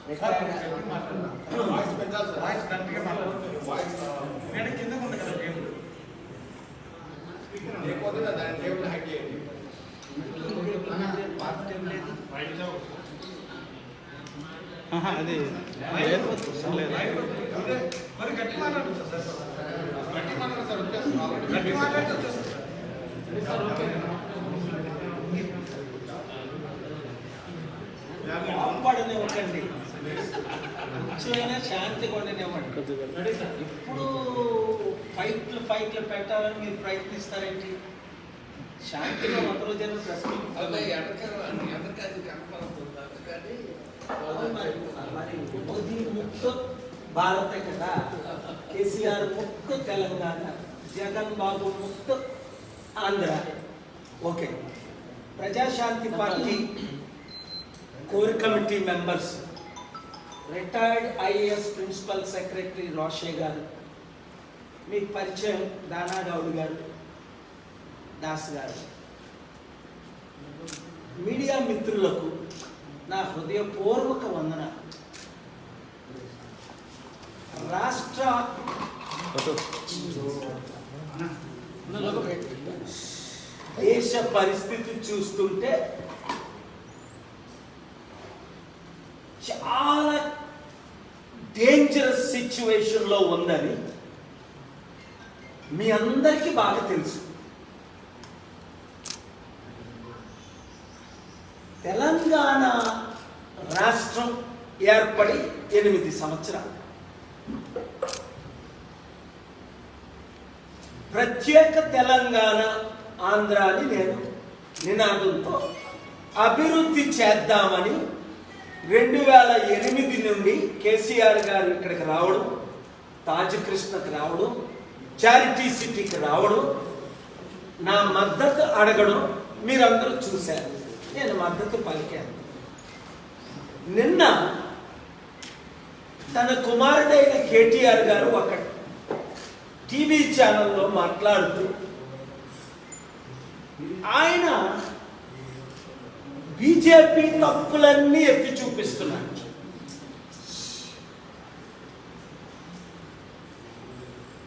అది మరి గట్టి మాట్లాడు సార్, గట్టి మాట్లాడు సార్, వచ్చేస్తుంది గట్టి మాట్లాడితే వచ్చేస్తుంది సార్. ఓకే పడనివ్వకండి, కొంచెమైనా శాంతిగా ఉండనివ్వండి. ఇప్పుడు ఫైట్లు పెట్టాలని మీరు ప్రయత్నిస్తారేంటి? శాంతిగా ఒక రోజైనా మరి మోదీ ముక్త భారత కదా, కేసీఆర్ ముక్త తెలంగాణ, జగన్ బాబు ముక్త Andhra. Okay, Prajashanti party core committee members, retired IAS principal secretary Roshe గారు, మీకు పరిచయం దానాగౌడ్ గారు, దాస్ గారు, మీడియా మిత్రులకు నా హృదయపూర్వక వందన. రాష్ట్ర దేశ పరిస్థితి చూస్తుంటే చాలా డేంజరస్ సిచ్యువేషన్లో ఉందని మీ అందరికీ బాగా తెలుసు. తెలంగాణ రాష్ట్రం ఏర్పడి 8 సంవత్సరాలు, ప్రత్యేక తెలంగాణ ఆంధ్ర అని నేను నినాదంతో అభివృద్ధి చేద్దామని 2008 నుండి కేసీఆర్ గారు ఇక్కడికి రావడం, తాజ్ కృష్ణకి రావడం, చారిటీ సిటీకి రావడం, నా మద్దతు అడగడం మీరందరూ చూశారు. నేను మద్దతు పలికాను. నిన్న తన కుమారుడైన కేటీఆర్ గారు ఒక టీవీ ఛానల్లో మాట్లాడుతూ ఆయన బీజేపీ తప్పులన్నీ ఎత్తి చూపిస్తున్నాడు.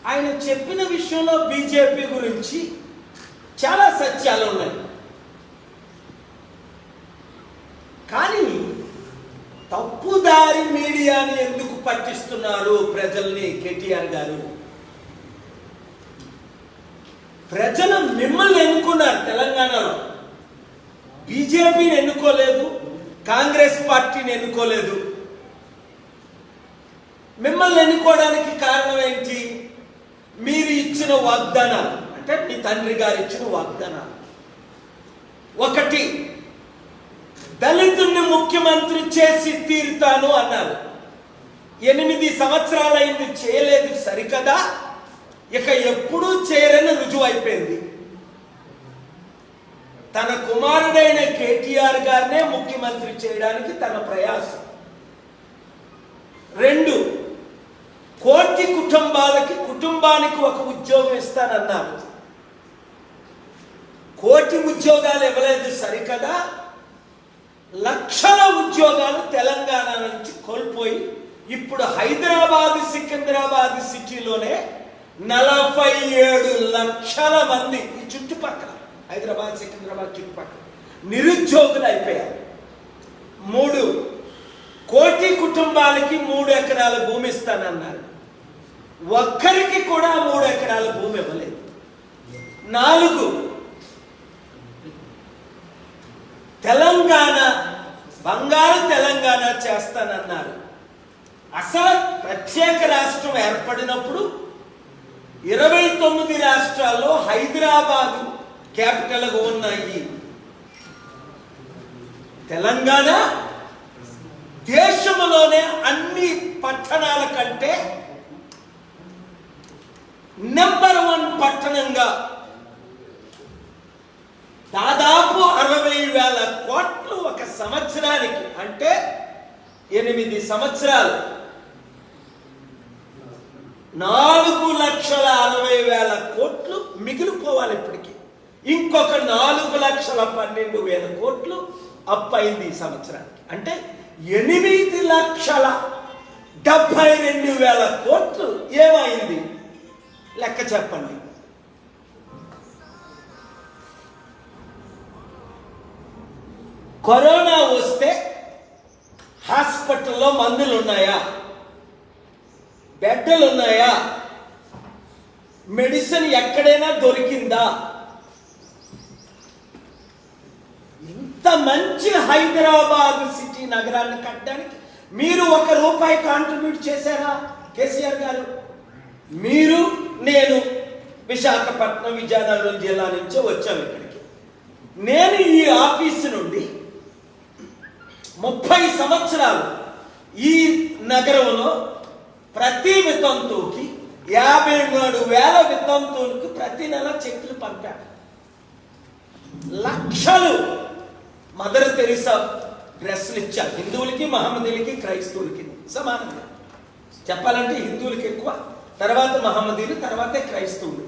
ఆయన చెప్పిన విషయంలో బీజేపీ గురించి చాలా సత్యాలు ఉన్నాయి, కానీ తప్పుదారి మీడియాని ఎందుకు పట్టిస్తున్నారు ప్రజల్ని కేటీఆర్ గారు? ప్రజలు మిమ్మల్ని ఎన్నుకున్నారు. తెలంగాణలో బీజేపీని ఎన్నుకోలేదు, కాంగ్రెస్ పార్టీని ఎన్నుకోలేదు. మిమ్మల్ని ఎన్నుకోవడానికి కారణం ఏంటి? మీరు ఇచ్చిన వాగ్దానాలు, అంటే మీ తండ్రి గారు ఇచ్చిన వాగ్దానాలు. ఒకటి, దళితుల్ని ముఖ్యమంత్రి చేసి తీరుతాను అన్నారు. 8 సంవత్సరాలైంది, చేయలేదు సరికదా, ఇక ఎప్పుడూ చేయరని రుజువు అయిపోయింది. తన కుమారుడైన కేటీఆర్ గారినే ముఖ్యమంత్రి చేయడానికి తన ప్రయాసం. 2, కోటి కుటుంబాలకి కుటుంబానికి ఒక ఉద్యోగం ఇస్తానన్నారు. కోటి ఉద్యోగాలు ఇవ్వలేదు సరికదా, లక్షల ఉద్యోగాలు తెలంగాణ నుంచి కోల్పోయి ఇప్పుడు హైదరాబాద్, సికింద్రాబాద్ సిటీలోనే 47 లక్షల మంది ఈ చుట్టుపక్కల హైదరాబాద్, సికింద్రాబాద్ చుట్టుపక్కల నిరుద్యోగులు అయిపోయారు. 3, కోటి కుటుంబాలకి 3 ఎకరాల భూమి ఇస్తానన్నారు. ఒక్కరికి కూడా 3 ఎకరాల భూమి ఇవ్వలేదు. 4, తెలంగాణ బంగారు తెలంగాణ చేస్తానన్నారు. అసలు ప్రత్యేక రాష్ట్రం ఏర్పడినప్పుడు 29 రాష్ట్రాల్లో హైదరాబాదు క్యాపిటల్గా ఉన్నాయి. తెలంగాణ దేశంలోనే అన్ని పట్టణాల కంటే నెంబర్ 1 పట్టణంగా దాదాపు 60,000 కోట్లు ఒక సంవత్సరానికి, అంటే 8 సంవత్సరాలు 4,60,000 కోట్లు మిగిలిపోవాలి. ఇప్పటికి ఇంకొక 4,12,000 కోట్లు అప్పయింది ఈ సంవత్సరానికి. అంటే 8,72,000 కోట్లు ఏమైంది లెక్క చెప్పండి. కరోనా వస్తే హాస్పిటల్లో మందులు ఉన్నాయా? బెడ్లు ఉన్నాయా? మెడిసిన్ ఎక్కడైనా దొరికిందా? ఇంత మంచి హైదరాబాద్ సిటీ నగరాన్ని కట్టడానికి మీరు ₹1 కాంట్రిబ్యూట్ చేశారా కేసీఆర్ గారు? మీరు నేను విశాఖపట్నం విజయనగరం జిల్లా నుంచి వచ్చాము ఇక్కడికి. నేను ఈ ఆఫీసు నుండి 30 సంవత్సరాలు ఈ నగరంలో ప్రతి వితంతువుకి 53,000 వితంతువులకు ప్రతి నెల చెక్కులు పంపాను. లక్షలు మదర్ తెరీసా డ్రెస్సులు ఇచ్చారు. హిందువులకి, మహమ్మదీలకి, క్రైస్తవులకి సమానంగా. చెప్పాలంటే హిందువులకి ఎక్కువ, తర్వాత మహమ్మదీలు, తర్వాతే క్రైస్తవులు.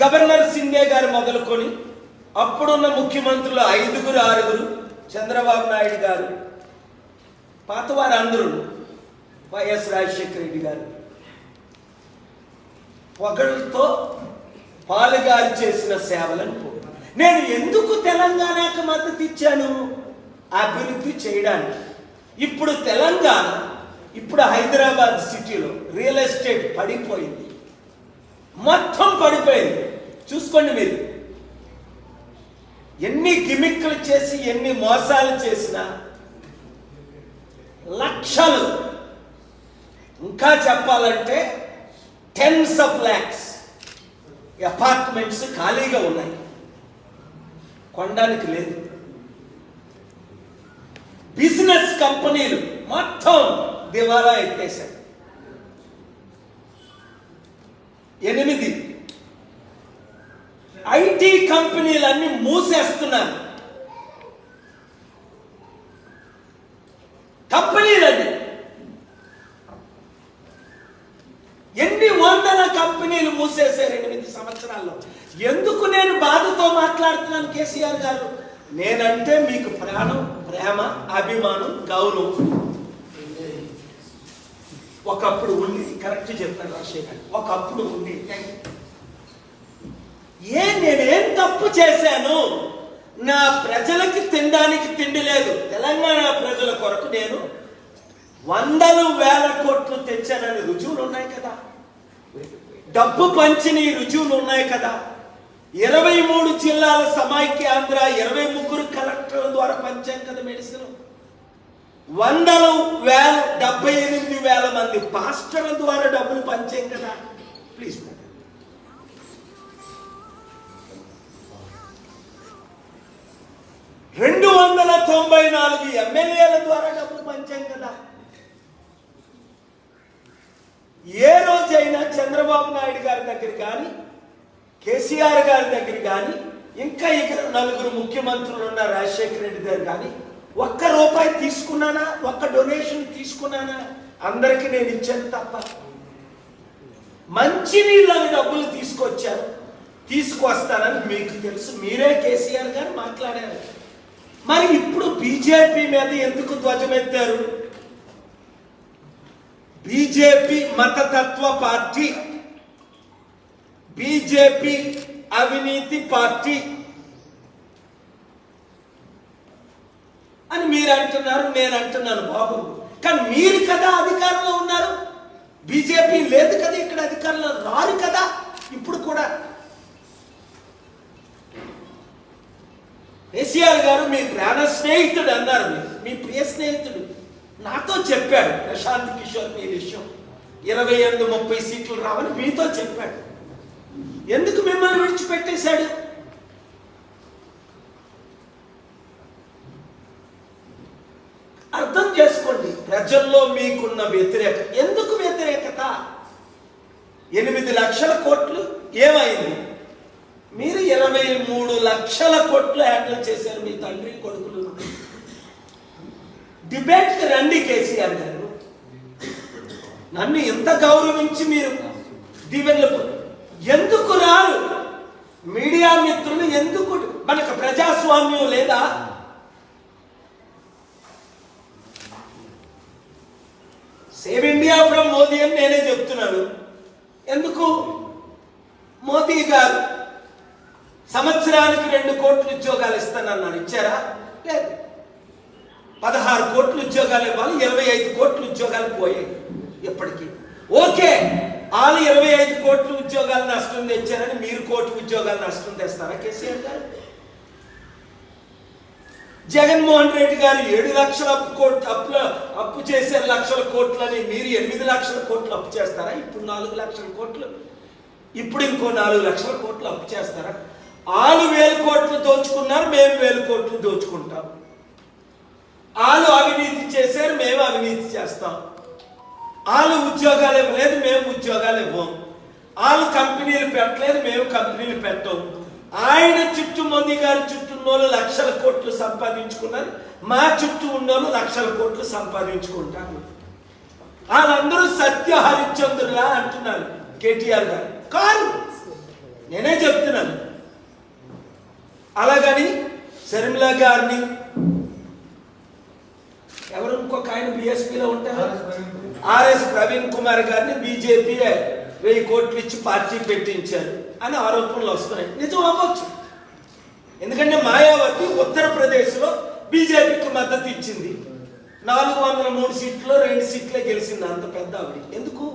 గవర్నర్ సింధే గారు మొదలుకొని అప్పుడున్న ముఖ్యమంత్రులు 5, 6, చంద్రబాబు నాయుడు గారు, పాతవారు అందరూ, వైఎస్ రాజశేఖర రెడ్డి గారు ఒకరితో పాలుగారు చేసిన సేవలను నేను ఎందుకు తెలంగాణకు మద్దతు ఇచ్చాను? అభివృద్ధి చేయడానికి. ఇప్పుడు తెలంగాణ, ఇప్పుడు హైదరాబాద్ సిటీలో రియల్ ఎస్టేట్ పడిపోయింది, మొత్తం పడిపోయింది. చూసుకోండి మీరు. ఎన్ని గిమిక్కులు చేసి ఎన్ని మోసాలు చేసినా లక్షలు, ఇంకా చెప్పాలంటే టెన్స్ ఆఫ్ ల్యాక్స్ అపార్ట్మెంట్స్ ఖాళీగా ఉన్నాయి, కొనడానికి లేదు. బిజినెస్ కంపెనీలు మొత్తం దివాలా ఎత్తేశారు. 8 ఐటీ కంపెనీలన్నీ మూసేస్తున్నారు. కంపెనీలన్నీ ఎన్ని వందల కంపెనీలు మూసేశారు 8 సంవత్సరాల్లో. ఎందుకు నేను బాధతో మాట్లాడుతున్నాను కేసీఆర్ గారు? నేనంటే మీకు ప్రాణం, ప్రేమ, అభిమానం, గౌరవం. ఒకప్పుడు ఉంది, కరెక్ట్ చెప్పాను రాజశేఖర్, ఒకప్పుడు ఉంది. నేనేం తప్పు చేశాను? నా ప్రజలకి తినడానికి తిండి లేదు. తెలంగాణ ప్రజల కొరకు నేను 100,000 కోట్లు తెచ్చానని రుజువులు ఉన్నాయి కదా. డబ్బు పంచిన రుజువులు ఉన్నాయి కదా. 23 జిల్లాల సమైక్య ఆంధ్ర, 23 కలెక్టర్ల ద్వారా పంచాం కదా మెడిసిన్. 78,000 మంది పాస్టర్ల ద్వారా డబ్బులు పంచాం కదా. ప్లీజ్ 294 ఎమ్మెల్యేల ద్వారా డబ్బులు పంచాం కదా. ఏ రోజైనా చంద్రబాబు నాయుడు గారి దగ్గర కానీ, కేసీఆర్ గారి దగ్గర కానీ, ఇంకా ఇక్కడ 4 ముఖ్యమంత్రులు ఉన్న రాజశేఖర రెడ్డి గారు కానీ ₹1 తీసుకున్నానా? ఒక్క డొనేషన్ తీసుకున్నానా? అందరికీ నేను ఇచ్చాను తప్ప. మంచినీళ్ళని డబ్బులు తీసుకొచ్చారు, తీసుకొస్తారని మీకు తెలుసు. మీరే కేసీఆర్ గారు మాట్లాడారు. మరి ఇప్పుడు బీజేపీ మీద ఎందుకు ధ్వజమెత్తారు? బీజేపీ మతతత్వ పార్టీ, బీజేపీ అవినీతి పార్టీ అని మీరు అంటున్నారు, నేను అంటున్నాను. బాబు, కానీ మీరు కదా అధికారంలో ఉన్నారు. బీజేపీ లేదు కదా ఇక్కడ అధికారంలో, రారు కదా ఇప్పుడు కూడా. కేసీఆర్ గారు మీ ప్రాణ స్నేహితుడు అన్నారు. మీ ప్రియ స్నేహితుడు నాతో చెప్పాడు, ప్రశాంత్ కిషోర్ మీ విషయం 28-30 సీట్లు రావని మీతో చెప్పాడు. ఎందుకు మిమ్మల్ని విడిచిపెట్టేశాడు? అర్థం చేసుకోండి. ప్రజల్లో మీకున్న వ్యతిరేకత. ఎందుకు వ్యతిరేకత? 8 లక్షల కోట్లు ఏమైంది? మీరు 23 లక్షల కోట్లు హ్యాండిల్ చేశారు, మీ తండ్రి కొడుకులు. డిబేట్కి రండి కేసీఆర్ గారు. నన్ను ఎంత గౌరవించి మీరు దీవెనలు ఎందుకు రారు? మీడియా మిత్రులు ఎందుకు? మనకు ప్రజాస్వామ్యం లేదా? సేవ్ ఇండియా ఫ్రమ్ మోదీ అని నేనే చెప్తున్నాను. ఎందుకు? మోదీ గారు సంవత్సరానికి 2 కోట్ల ఉద్యోగాలు ఇస్తానన్నారు. ఇచ్చారా? లేదు. 16 కోట్ల ఉద్యోగాలు ఇవ్వాలి, 25 కోట్ల ఉద్యోగాలు పోయాయి ఎప్పటికీ. ఓకే, వాళ్ళు 25 కోట్ల ఉద్యోగాలు నష్టం తెచ్చారని మీరు కోటి ఉద్యోగాలు నష్టం తెస్తారా కేసీఆర్ గారు? జగన్మోహన్ రెడ్డి గారు 7 లక్షల అప్పు చేశారు, లక్షల కోట్లని. మీరు 8 లక్షల కోట్లు అప్పు చేస్తారా? ఇప్పుడు 4 లక్షల కోట్లు, ఇప్పుడు ఇంకో 4 లక్షల కోట్లు అప్పు చేస్తారా? వాళ్ళు 1000 కోట్లు దోచుకున్నారు, మేము 1000 కోట్లు దోచుకుంటాం. వాళ్ళు అవినీతి చేశారు, మేము అవినీతి చేస్తాం. వాళ్ళు ఉద్యోగాలు ఇవ్వలేదు, మేము ఉద్యోగాలు ఇవ్వం. వాళ్ళు కంపెనీలు పెట్టలేదు, మేము కంపెనీలు పెట్టం. ఆయన చుట్టూ మోదీ గారి చుట్టూ ఉన్నోళ్ళు లక్షల కోట్లు సంపాదించుకున్నారు, మా చుట్టూ ఉన్నోళ్ళు లక్షల కోట్లు సంపాదించుకుంటారు. వాళ్ళందరూ సత్య హరిశ్చంద్రులా అంటున్నారు కేటీఆర్ గారు. కాదు, నేనే చెప్తున్నాను. అలాగని శర్మిల గారిని, ఎవరు ఇంకొక ఆయన బిఎస్పీలో ఉంటారు, ఆర్ఎస్ ప్రవీణ్ కుమార్ గారిని బీజేపీ 1000 కోట్లు ఇచ్చి పార్టీ పెట్టించారు అని ఆరోపణలు వస్తున్నాయి. నిజం అవ్వచ్చు, ఎందుకంటే మాయావతి ఉత్తరప్రదేశ్లో బీజేపీకి మద్దతు ఇచ్చింది. 403 సీట్లో 2 సీట్లే గెలిచింది. అంత పెద్ద ఆవిడ. ఎందుకు?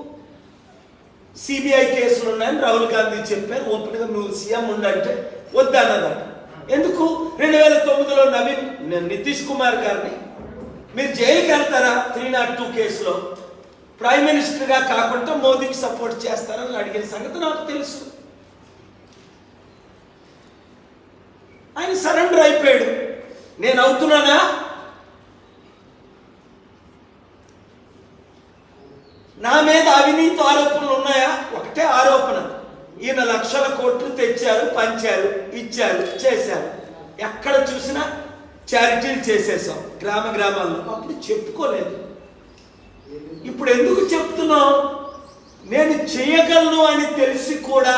సిబిఐ కేసులు ఉన్నాయని రాహుల్ గాంధీ చెప్పారు. ఓపెన్గా నువ్వు సీఎం ఉండంటే వద్దన్నదట. ఎందుకు? 2009లో నితీష్ కుమార్ గారిని మీరు జైలుకి వెళ్తారా 302 కేసులో? ప్రైమ్ మినిస్టర్గా కాకుండా మోదీకి సపోర్ట్ చేస్తారని అడిగిన సంగతి నాకు తెలుసు. ఆయన సరెండర్ అయిపోయాడు. నేను అవుతున్నానా? నా మీద అవినీతి ఆరోపణలు ఉన్నాయా? ఒకటే ఆరోపణ, ఈయన లక్షల కోట్లు తెచ్చారు, పంచారు, ఇచ్చారు, చేశారు. ఎక్కడ చూసినా చారిటీలు చేసేసాం గ్రామాల్లో. అప్పుడు చెప్పుకోలేదు. ఇప్పుడు ఎందుకు చెప్తున్నాం? నేను చేయగలను అని తెలిసి కూడా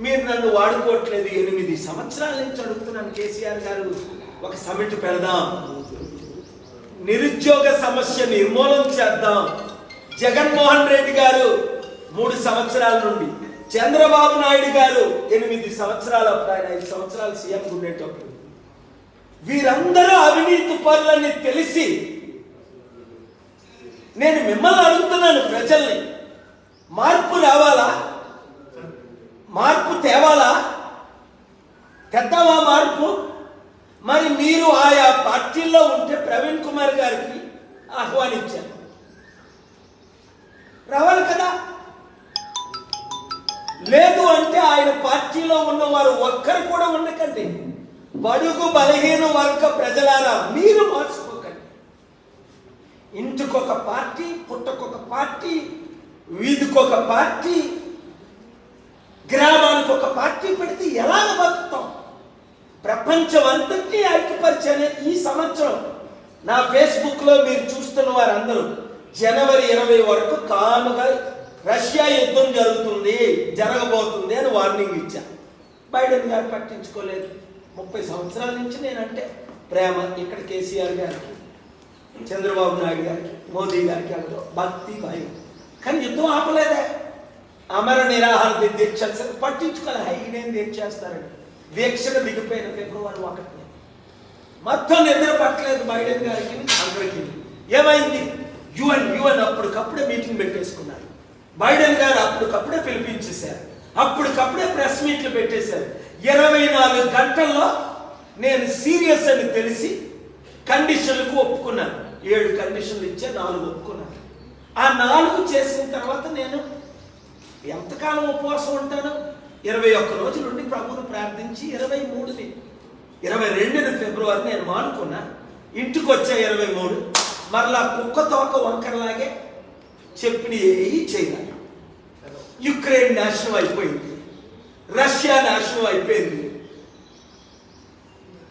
మీరు నన్ను వాడుకోవట్లేదు. 8 సంవత్సరాల నుంచి అడుగుతున్నాను కేసీఆర్ గారు, ఒక సమిట్ పెడదాం, నిరుద్యోగ సమస్య నిర్మూలన చేద్దాం. జగన్మోహన్ రెడ్డి గారు 3 సంవత్సరాల నుండి, చంద్రబాబు నాయుడు గారు 8 సంవత్సరాలు, అప్పుడు ఆయన 5 సంవత్సరాలు సీఎం ఉండేటప్పుడు, వీరందరూ అవినీతి పరులని తెలిసి నేను మిమ్మల్ని అడుగుతున్నాను, ప్రజల్ని, మార్పు రావాలా? మార్పు తేవాలా? తెద్దామా మార్పు? మరి మీరు ఆయా పార్టీల్లో ఉంటే ప్రవీణ్ కుమార్ గారికి ఆహ్వానించారు, రావాలి కదా. లేదు అంటే ఆయన పార్టీలో ఉన్నవారు ఒక్కరు కూడా ఉండకండి. బడుగు బలహీన వర్గ ప్రజలారా, మీరు మార్చుకోకండి. ఇంటికొక పార్టీ, పుట్టకొక పార్టీ, వీధికొక పార్టీ, గ్రామానికి ఒక పార్టీ పెడితే ఎలాగ బతుకుతాం? ప్రపంచం అంతటినీ ఐక్యపరిచే ఈ సంవత్సరం నా ఫేస్బుక్లో మీరు చూస్తున్న వారందరూ జనవరి 20 వరకు కాముగా రష్యా యుద్ధం జరగబోతుంది అని వార్నింగ్ ఇచ్చా. బైడెన్ గారు పట్టించుకోలేదు. 30 సంవత్సరాల నుంచి నేనంటే ప్రేమ. ఇక్కడ కేసీఆర్ గారికి, చంద్రబాబు నాయుడు గారికి, మోదీ గారికి అందరూ భక్తి, భయం. కానీ యుద్ధం ఆపలేదే. అమర నిరాహార దీక్ష పట్టించుకోలే. ఈయనేం దీక్ష చేస్తారండి? దీక్షను దిగిపోయిన ఫిబ్రవరి 1 మొత్తం నిద్ర పట్టలేదు బైడెన్ గారికి, అందరికీ. ఏమైంది? యుఎన్ అప్పటికప్పుడే మీటింగ్ పెట్టేసుకున్నారు. బైడెన్ గారు అప్పటికప్పుడే పిలిపించేశారు, అప్పటికప్పుడే ప్రెస్ మీట్లు పెట్టేశారు. 24 గంటల్లో నేను సీరియస్ అని తెలిసి కండిషన్లకు ఒప్పుకున్నాను. 7 కండిషన్లు ఇచ్చే 4 ఒప్పుకున్నాను. ఆ 4 చేసిన తర్వాత నేను ఎంతకాలం ఉపవాసం ఉంటాను? 21 రోజుల నుండి ప్రభువును ప్రార్థించి 22 ఫిబ్రవరి నేను మానుకున్నా. ఇంటికి వచ్చా 23. మరలా కుక్క తోక వంకరలాగే చెప్పిన ఏవి చేయాలి. యుక్రెయిన్ నాశనం అయిపోయింది, రష్యా నాశనం అయిపోయింది.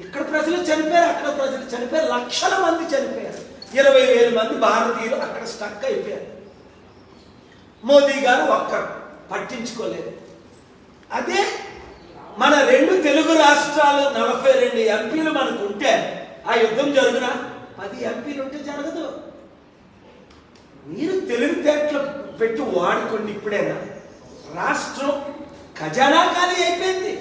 ఇక్కడ ప్రజలు చనిపోయారు, అక్కడ ప్రజలు చనిపోయారు, లక్షల మంది చనిపోయారు. 20,000 మంది భారతీయులు అక్కడ స్టక్ అయిపోయారు. మోదీ గారు ఒక్కరు పట్టించుకోలేదు. అదే మన 2 తెలుగు రాష్ట్రాలు 42 ఎంపీలు మనకు ఉంటే ఆ యుద్ధం జరుగునా? 10 ఎంపీలు ఉంటే జరగదు. మీరు తెలివితేటలు పెట్టి వాడుకోండి. ఇప్పుడైనా రాష్ట్రం ఖజానా ఖాళీ అయిపోయింది.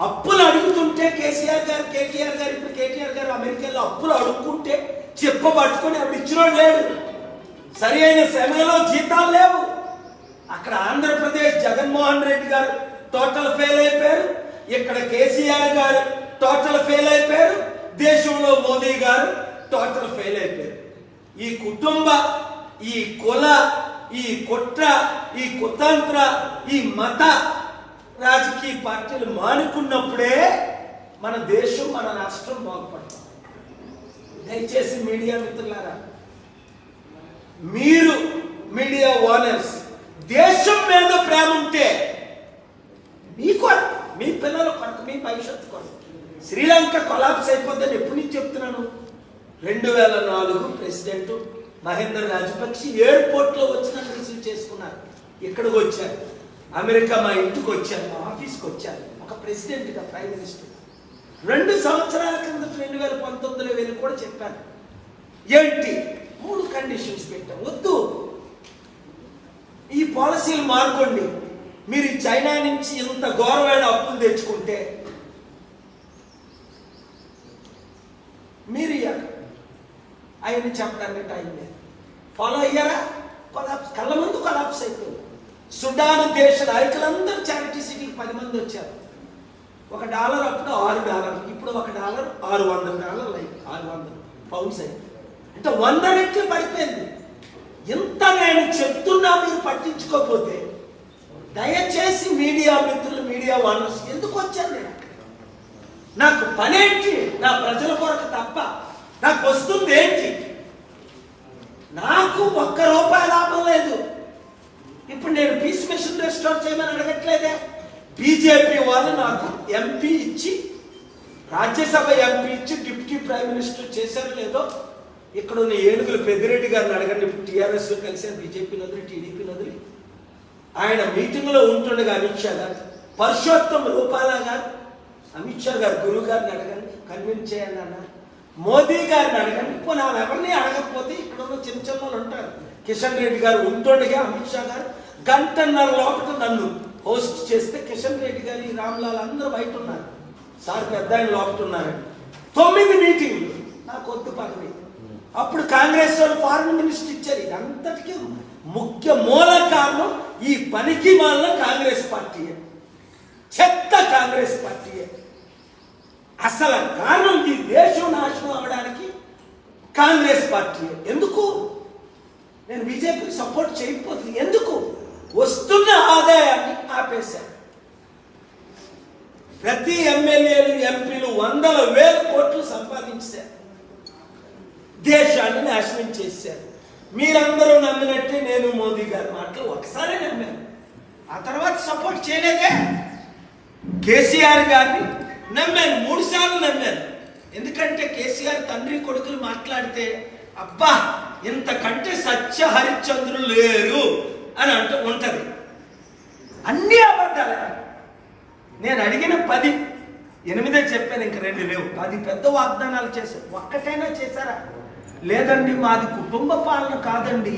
అప్పులు అడుగుతుంటే కేసీఆర్ గారు, కేటీఆర్ గారు, ఇప్పుడు కేటీఆర్ గారు అమెరికాలో అప్పులు అడుగుకుంటే చెప్పబట్టుకొని అప్పుడు ఇచ్చినోడు లేడు. సరి అయిన సమయంలో జీతాలు లేవు. అక్కడ ఆంధ్రప్రదేశ్ జగన్మోహన్ రెడ్డి గారు టోటల్ ఫెయిల్ అయిపోయారు. ఇక్కడ కేసీఆర్ గారు టోటల్ ఫెయిల్ అయిపోయారు. దేశంలో మోదీ గారు టోటల్ ఫెయిల్ అయిపోయారు. ఈ కుటుంబ, ఈ కుల, ఈ కుట్ర, ఈ కుతంత్ర, ఈ మత రాజకీయ పార్టీలు మానుకున్నప్పుడే మన దేశం, మన రాష్ట్రం బాగుపడతాం. దయచేసి మీడియా మిత్రులారా, మీరు మీడియా ఓనర్స్, దేశం మీద ప్రేమ ఉంటే మీ కొరకు, మీ పిల్లల కొరకు, మీ భవిష్యత్తు కొరకు. శ్రీలంక కొలాప్స్ అయిపోద్దని ఎప్పటి నుంచి చెప్తున్నాను. 2004 ప్రెసిడెంట్ మహేంద్ర రాజపక్ష ఎయిర్పోర్ట్లో వచ్చి నన్ను రిసీవ్ చేసుకున్నారు. ఇక్కడికి వచ్చారు, అమెరికా మా ఇంటికి వచ్చారు, మా ఆఫీస్కి వచ్చారు. ఒక ప్రెసిడెంట్గా, ప్రైమ్ మినిస్టర్ 2 సంవత్సరాల కింద 2019లో వెళ్ళి కూడా చెప్పాను. ఏంటి 3 కండిషన్స్ పెట్టాం. వద్దు, ఈ పాలసీలు మార్కోండి. మీరు చైనా నుంచి ఇంత ఘోరమైన అప్పులు తెచ్చుకుంటే మీరు ఆయన్ని చెప్పడానికి టైం లేదు. ఫాలో అయ్యారా? కొలాప్స్, కళ్ళ ముందు కొలాప్స్ అయిపోయింది. సుడాన్ దేశ నాయకులందరూ చారిటీ సిటీకి 10 మంది వచ్చారు. $1 అప్పుడు $6, ఇప్పుడు $1 $600 అయింది. 600 పౌండ్స్ అయింది. అంటే 100 రెట్లు పడిపోయింది. ఎంత నేను చెప్తున్నా మీరు పట్టించుకోకపోతే దయచేసి మీడియా మిత్రులు, మీడియా ఓనర్స్, ఎందుకు వచ్చాను నేను? నాకు పనేంటి? నా ప్రజల కొరకు తప్ప నాకు వస్తుంది ఏంటి? నాకు ₹1 లాభం లేదు. ఇప్పుడు నేను పీస్ మిషన్ రెస్టార్ట్ చేయమని అడగట్లేదే. బీజేపీ వాళ్ళు నాకు ఎంపీ ఇచ్చి, రాజ్యసభ ఎంపీ ఇచ్చి డిప్యూటీ ప్రైమ్ మినిస్టర్ చేశారు లేదో. ఇక్కడ ఉన్న ఏనుగులు పెద్దిరెడ్డి గారిని అడగండి. ఇప్పుడు టీఆర్ఎస్లో కలిసారు, బీజేపీ నదులు, టీడీపీ నదులు. ఆయన మీటింగ్లో ఉంటుండగా అమిత్ షా గారు, పరుషోత్తం రూపాలా గారు, అమిత్ షా గారు గురువు గారిని అడగండి, కన్విన్స్ చేయండి అన్నారు. మోదీ గారిని అడగండి. పోనీ వాళ్ళు ఎవరిని అడగకపోతే ఇక్కడ ఉన్న చిన్న చిన్నలు ఉంటారు. కిషన్ రెడ్డి గారు ఉంటుండగా అమిత్ షా గారు 1.5 గంటల లోపల నన్ను హోస్ట్ చేస్తే, కిషన్ రెడ్డి గారు, ఈ రామ్లాల్ అందరూ బయట ఉన్నారు. సార్ పెద్ద ఆయన లోపల ఉన్నారండి. 9 మీటింగ్లు. నాకు వద్దు పదవి. అప్పుడు కాంగ్రెస్ వాళ్ళు ఫారెన్ మినిస్టర్ ఇచ్చారు. ఇదంతటికీ ముఖ్య మూల కారణం ఈ పనికి మాలిన కాంగ్రెస్ పార్టీయే, చెత్త కాంగ్రెస్ పార్టీయే. అసలు కారణం ఈ దేశం నాశనం అవ్వడానికి కాంగ్రెస్ పార్టీయే. ఎందుకు? నేను బీజేపీకి సపోర్ట్ చేయకపోతుంది. ఎందుకు? వస్తున్న ఆదాయాన్ని ఆపేశారు. ప్రతి ఎమ్మెల్యేలు, ఎంపీలు 100,000 కోట్లు సంపాదించారు. దేశాన్ని నాశనం చేశారు. మీరందరూ నమ్మినట్టే నేను మోదీ గారి మాటలు ఒకసారి నమ్మాను. ఆ తర్వాత సపోర్ట్ చేయలేదే. కేసీఆర్ గారిని నమ్మాను, 3 సార్లు నమ్మాను. ఎందుకంటే కేసీఆర్ తండ్రి కొడుకులు మాట్లాడితే అబ్బా ఇంతకంటే సత్య హరిశ్చంద్రులు లేరు అని అంటూ ఉంటది. అన్ని అబద్ధాలే. నేను అడిగిన 10, 8 చెప్పాను, ఇంక 2 లేవు. 10 పెద్ద వాగ్దానాలు చేశారు. ఒక్కటైనా చేశారా? లేదండి, మాది కుటుంబ పాలన కాదండి,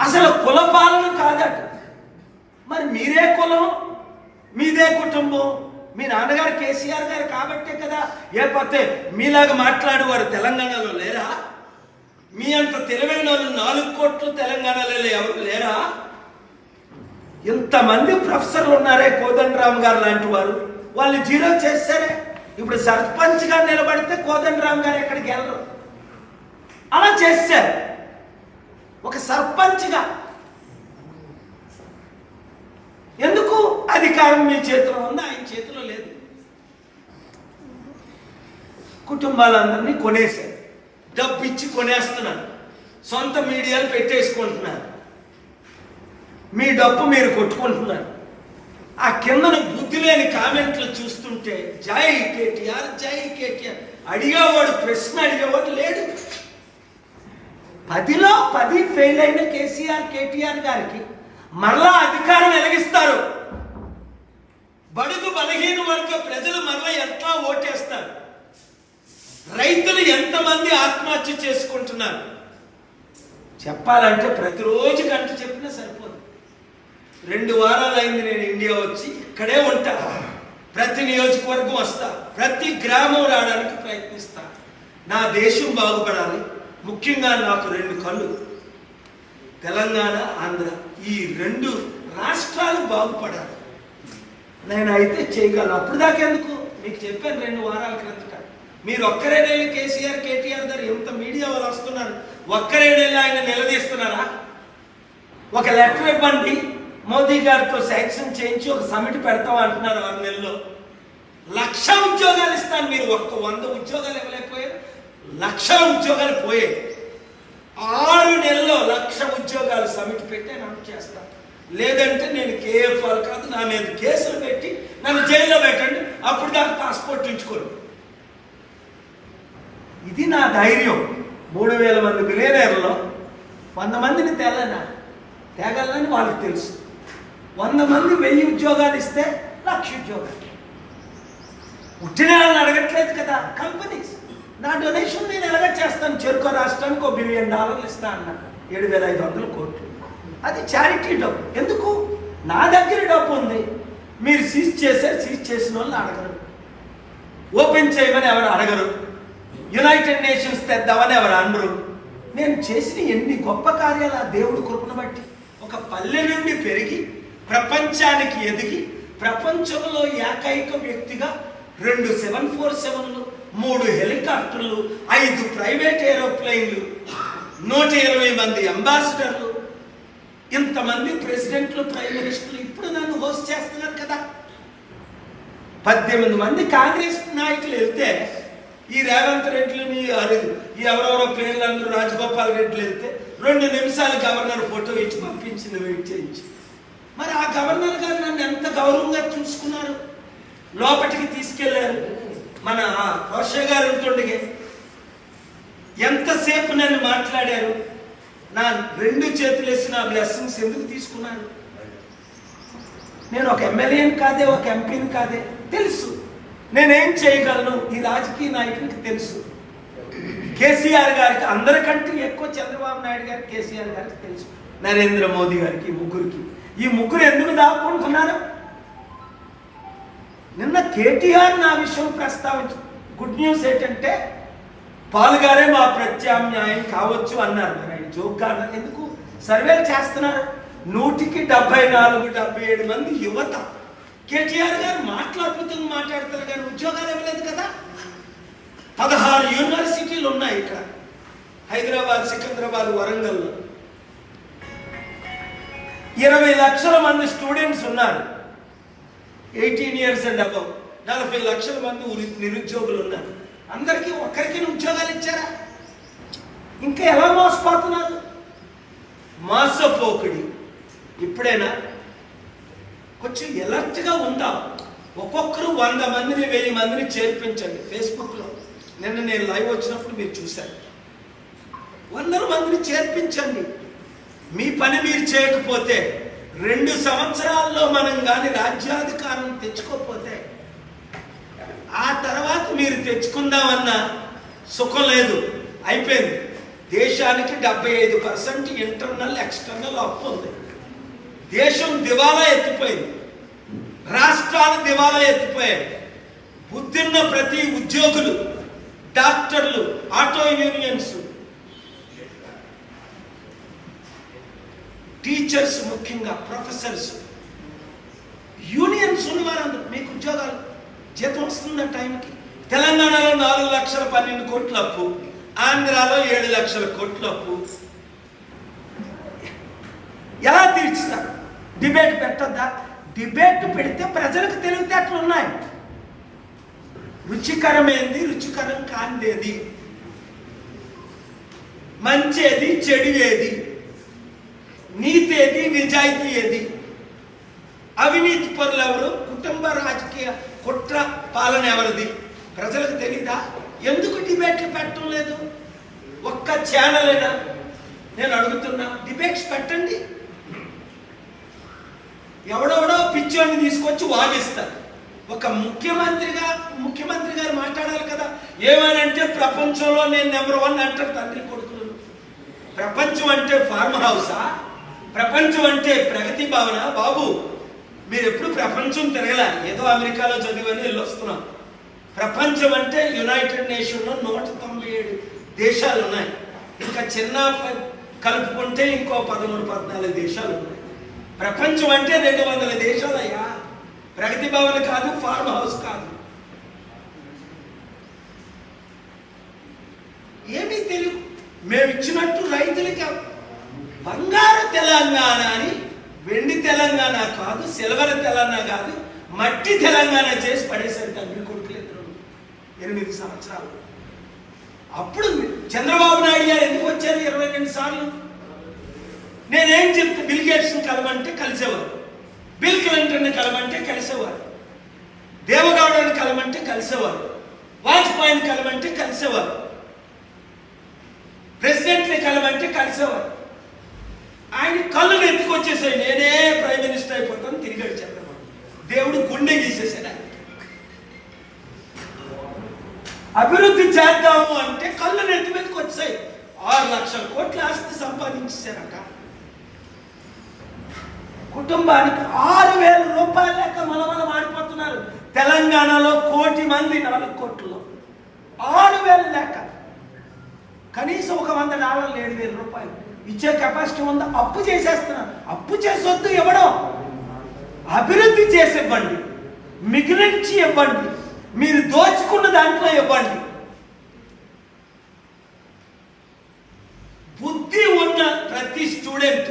అసలు కుల పాలన కాదట. మరి మీరే కులం, మీదే కుటుంబం. మీ నాన్నగారు కేసీఆర్ గారు కాబట్టే కదా. లేకపోతే మీలాగా మాట్లాడేవారు తెలంగాణలో లేరా? మీ అంత తెలివైన వాళ్ళు 4 కోట్లు తెలంగాణలో ఎవరు లేరా? ఇంతమంది ప్రొఫెసర్లు ఉన్నారే, కోదండరామ్ గారు లాంటి వారు, వాళ్ళు 0 చేస్తారే. ఇప్పుడు సర్పంచ్గా నిలబడితే కోదండరామ్ గారు ఎక్కడికి వెళ్ళరు. అలా చేశారు. ఒక సర్పంచ్గా ఎందుకు? అధికారం మీ చేతిలో ఉంది, ఆయన చేతిలో లేదు. కుటుంబాలందరినీ కొనేశారు, డబ్బు ఇచ్చి కొనేస్తున్నారు, సొంత మీడియాలు పెట్టేసుకుంటున్నారు, మీ డబ్బు మీరు కొట్టుకుంటున్నారు. ఆ కిందన బుద్ధి లేని కామెంట్లు చూస్తుంటే జై కేటీఆర్, జై కేటీఆర్. అడిగేవాడు, ప్రశ్న అడిగేవాడు లేడు. 10లో 10 ఫెయిల్ అయిన కేసీఆర్, కేటీఆర్ గారికి మరలా అధికారం వెలిగిస్తారు. బడుగు బలహీన వర్గ ప్రజలు మరలా ఎట్లా ఓటేస్తారు? రైతులు ఎంతమంది ఆత్మహత్య చేసుకుంటున్నారు? చెప్పాలంటే ప్రతిరోజు గంట చెప్పినా సరిపోదు. 2 వారాలు అయింది నేను ఇండియా వచ్చి, ఇక్కడే ఉంటా, ప్రతి నియోజకవర్గం వస్తా, ప్రతి గ్రామం రావడానికి ప్రయత్నిస్తా. నా దేశం బాగుపడాలి, ముఖ్యంగా నాకు 2 కళ్ళు, తెలంగాణ ఆంధ్ర, ఈ 2 రాష్ట్రాలు బాగుపడాలి. నేను అయితే చేయగలను. అప్పుడు దాకెందుకు మీకు చెప్పాను 2 వారాల క్రిందట. మీరు ఒక్కరేడేళ్ళు కేసీఆర్ కేటీఆర్ గారు ఎంత మీడియా వాళ్ళు వస్తున్నారు, ఒక్కరేడేళ్ళు ఆయన నిలదీస్తున్నారా? ఒక లెటర్ ఇవ్వండి, మోదీ గారితో శాంక్షన్ చేయించి ఒక సమిట్ పెడతాం అంటున్నారు 6 నెలల్లో. 1,00,000 ఉద్యోగాలు ఇస్తాను. మీరు 100 ఉద్యోగాలు ఇవ్వలేకపోయారు, 1,00,000 ఉద్యోగాలు పోయాయి. 6 నెలల్లో 1,00,000 ఉద్యోగాలు సమిట్ పెట్టి అనౌన్స్ చేస్తాను. లేదంటే నేను కేఎఫ్ వాళ్ళు కాదు, నా మీద కేసులు పెట్టి నన్ను జైల్లో పెట్టండి, అప్పుడు దాకా పాస్పోర్ట్ ఉంచుకోండి. ఇది నా ధైర్యం. 3,000 మంది బిలియనర్లో 100 మందిని తేగలనని వాళ్ళకి తెలుసు. 100 మంది 1000 ఉద్యోగాలు ఇస్తే 1,00,000 ఉద్యోగాలు. ఉట్టిన వాళ్ళని అడగట్లేదు కదా కంపెనీస్. నా డొనేషన్ నేను ఎలాగ చేస్తాను? చెరుకు రాష్ట్రానికి $1 బిలియన్ ఇస్తా అన్నాను, 7,500 కోట్లు. అది చారిటీ డబ్బు. ఎందుకు? నా దగ్గర డబ్బు ఉంది. మీరు సీజ్ చేసిన వాళ్ళని అడగరు, ఓపెన్ చేయమని ఎవరు అడగరు, యునైటెడ్ నేషన్స్ తెద్దామని ఎవరు అనరు. నేను చేసిన ఎన్ని గొప్ప కార్యాలు ఆ దేవుడి కృపను బట్టి. ఒక పల్లె నుండి పెరిగి ప్రపంచానికి ఎదిగి ప్రపంచంలో ఏకైక వ్యక్తిగా 2 747లు, 3 హెలికాప్టర్లు, 5 ప్రైవేట్ ఏరోప్లైన్లు, 120 మంది అంబాసిడర్లు, ఇంతమంది ప్రెసిడెంట్లు, ప్రైమ్ మినిస్టర్లు ఇప్పుడు నన్ను హోస్ట్ చేస్తున్నారు కదా. 18 మంది కాంగ్రెస్ నాయకులు వెళ్తే, ఈ రేవంత్ రెడ్డిని ఈ ఎవరెవరో పేర్లందరూ రాజగోపాల్ రెడ్డిలు వెళ్తే 2 నిమిషాలు గవర్నర్ ఫోటో ఇచ్చి పంపించింది, వెయిట్ చేయించి. మరి ఆ గవర్నర్ గారు నన్ను ఎంత గౌరవంగా చూసుకున్నారు, లోపలికి తీసుకెళ్లారు. మన రోష గారు ఉంటుండగా ఎంతసేపు నన్ను మాట్లాడారు. నా 2 చేతులు వేసి నా బ్లెస్సింగ్స్ ఎందుకు తీసుకున్నాను? నేను ఒక ఎమ్మెల్యేని కాదే, ఒక ఎంపీని కాదే, తెలుసు నేనేం చేయగలను. ఈ రాజకీయ నాయకునికి తెలుసు. కేసీఆర్ గారికి అందరికంటే ఎక్కువ చంద్రబాబు నాయుడు గారికి, కేసీఆర్ గారికి తెలుసు, నరేంద్ర మోదీ గారికి, ఈ ముగ్గురు ఎందుకు దాక్కుంటున్నారు? నిన్న కేటీఆర్ నా విషయం ప్రస్తావించు. గుడ్ న్యూస్ ఏంటంటే పాల్ గారే మా ప్రత్యామ్నాయం కావచ్చు అన్నారు. మరి ఆయన జోక్గా అన్నారు. ఎందుకు? సర్వేలు చేస్తున్నారు. 100కి 74-77 మంది యువత. కేటీఆర్ గారు అద్భుతంగా మాట్లాడతారు కానీ ఉద్యోగాలు ఇవ్వలేదు కదా. 16 యూనివర్సిటీలు ఉన్నాయి ఇక్కడ, హైదరాబాద్, సికింద్రాబాద్, వరంగల్లో. 20 లక్షల మంది స్టూడెంట్స్ ఉన్నారు, 18 years and above. 40 లక్షల మంది నిరుద్యోగులు ఉన్నారు. అందరికీ ఒక్కరికి ఉద్యోగాలు ఇచ్చారా? ఇంకా ఎలా మోసపోతున్నారు? మోసపోకుడి. ఇప్పుడైనా కొంచెం ఎలర్ట్గా ఉందాం. ఒక్కొక్కరు 100 మందిని 1000 మందిని చేర్పించండి. ఫేస్బుక్లో నిన్న నేను లైవ్ వచ్చినప్పుడు మీరు చూశారు. 100 మందిని చేర్పించండి. మీ పని మీరు చేయకపోతే 2 సంవత్సరాల్లో మనం కానీ రాజ్యాధికారం తెచ్చుకోకపోతే ఆ తర్వాత మీరు తెచ్చుకుందామన్న సుఖం లేదు. అయిపోయింది. దేశానికి 75% ఇంటర్నల్ ఎక్స్టర్నల్ అప్పు ఉంది. దేశం దివాలా ఎత్తిపోయింది, రాష్ట్రాలు దివాలా ఎత్తిపోయాయి. బుద్ధిన్న ప్రతి ఉద్యోగులు, డాక్టర్లు, ఆటో యూనియన్స్, టీచర్స్, ముఖ్యంగా ప్రొఫెసర్స్, యూనియన్స్ ఉన్నవారందరూ మీకు ఉద్యోగాలు, జీతం వస్తున్న టైంకి. తెలంగాణలో 4,12,00,000 కోట్ల అప్పు, ఆంధ్రాలో 7,00,000 కోట్ల అప్పు. ఎలా తీర్చుతారు? డిబేట్ పెట్టద్దా? డిబేట్ పెడితే ప్రజలకు తెలివితేటలు ఉన్నాయి. రుచికరమేంది, రుచికరం కాందేది, మంచేది, చెడు ఏది, నీతి ఏది, నిజాయితీ ఏది, అవినీతి పరులు ఎవరు, కుటుంబ రాజకీయ కుట్ర పాలన ఎవరిది ప్రజలకు తెలీదా? ఎందుకు డిబేట్లు పెట్టడం లేదు? ఒక్క ఛానల్ అయినా నేను అడుగుతున్నా, డిబేట్స్ పెట్టండి. ఎవడెవడో పిచ్చోడిని తీసుకొచ్చి వాగిస్తారు. ఒక ముఖ్యమంత్రి గారు మాట్లాడాలి కదా. ఏమనంటే ప్రపంచంలో నేను నెంబర్ 1 అంటారు తండ్రి కొడుకులు. ప్రపంచం అంటే ఫార్మ్ హౌసా? ప్రపంచం అంటే ప్రగతి భవన? బాబు, మీరు ఎప్పుడు ప్రపంచం తిరగలే, ఏదో అమెరికాలో చదివని వెళ్ళి వస్తున్నాం. ప్రపంచం అంటే యునైటెడ్ నేషన్లో 197 దేశాలు ఉన్నాయి. ఇంకా చిన్న కలుపుకుంటే ఇంకో 13-14 దేశాలు ఉన్నాయి. ప్రపంచం అంటే 200 దేశాలు అయ్యా. ప్రగతి భవన్ కాదు, ఫార్మ్ హౌస్ కాదు. ఏమీ తెలియదు. మేము ఇచ్చినట్టు రైతులకి బంగారు తెలంగాణ అని, వెండి తెలంగాణ కాదు, సిల్వర్ తెలంగాణ కాదు, మట్టి తెలంగాణ చేసి పడేశారు తండ్రి కొడుకులు 8 సంవత్సరాలు. అప్పుడు చంద్రబాబు నాయుడు గారు ఎందుకు వచ్చారు 22 సార్లు? నేనేం చెప్తే బిల్ గేట్స్ని కలమంటే కలిసేవారు, బిల్ క్లింటన్ని కలమంటే కలిసేవారు, దేవగౌడని కలమంటే కలిసేవారు, వాజ్పేయిని కలమంటే కలిసేవారు, ప్రెసిడెంట్ని కలమంటే కలిసేవారు. ఆయన కళ్ళు ఎత్తుకొచ్చేసాయి, నేనే ప్రైమ్ మినిస్టర్ అయిపోతాను తిరిగాడు చంద్రబాబు. దేవుడు గుండె గీసేసాడు. ఆయన అభివృద్ధి చేద్దాము అంటే కళ్ళు నెత్తి మీదకి వచ్చాయి. 6 లక్షల కోట్ల ఆస్తి సంపాదించేశారట. కుటుంబానికి 6,000 రూపాయలు లెక్క మనమనం ఆడిపోతున్నారు. తెలంగాణలో 1 కోటి మంది 4 కోట్లలో 6,000 లెక్క. కనీసం ఒక $100 7,000 రూపాయలు ఇచ్చే కెపాసిటీ ఉందా? అప్పు చేసేస్తున్నారు. అప్పు చేసొద్దు ఇవ్వడం, అభివృద్ధి చేసి ఇవ్వండి, మిగిలించి ఇవ్వండి, మీరు దోచుకున్న దాంట్లో ఇవ్వండి. బుద్ధి ఉన్న ప్రతి స్టూడెంట్,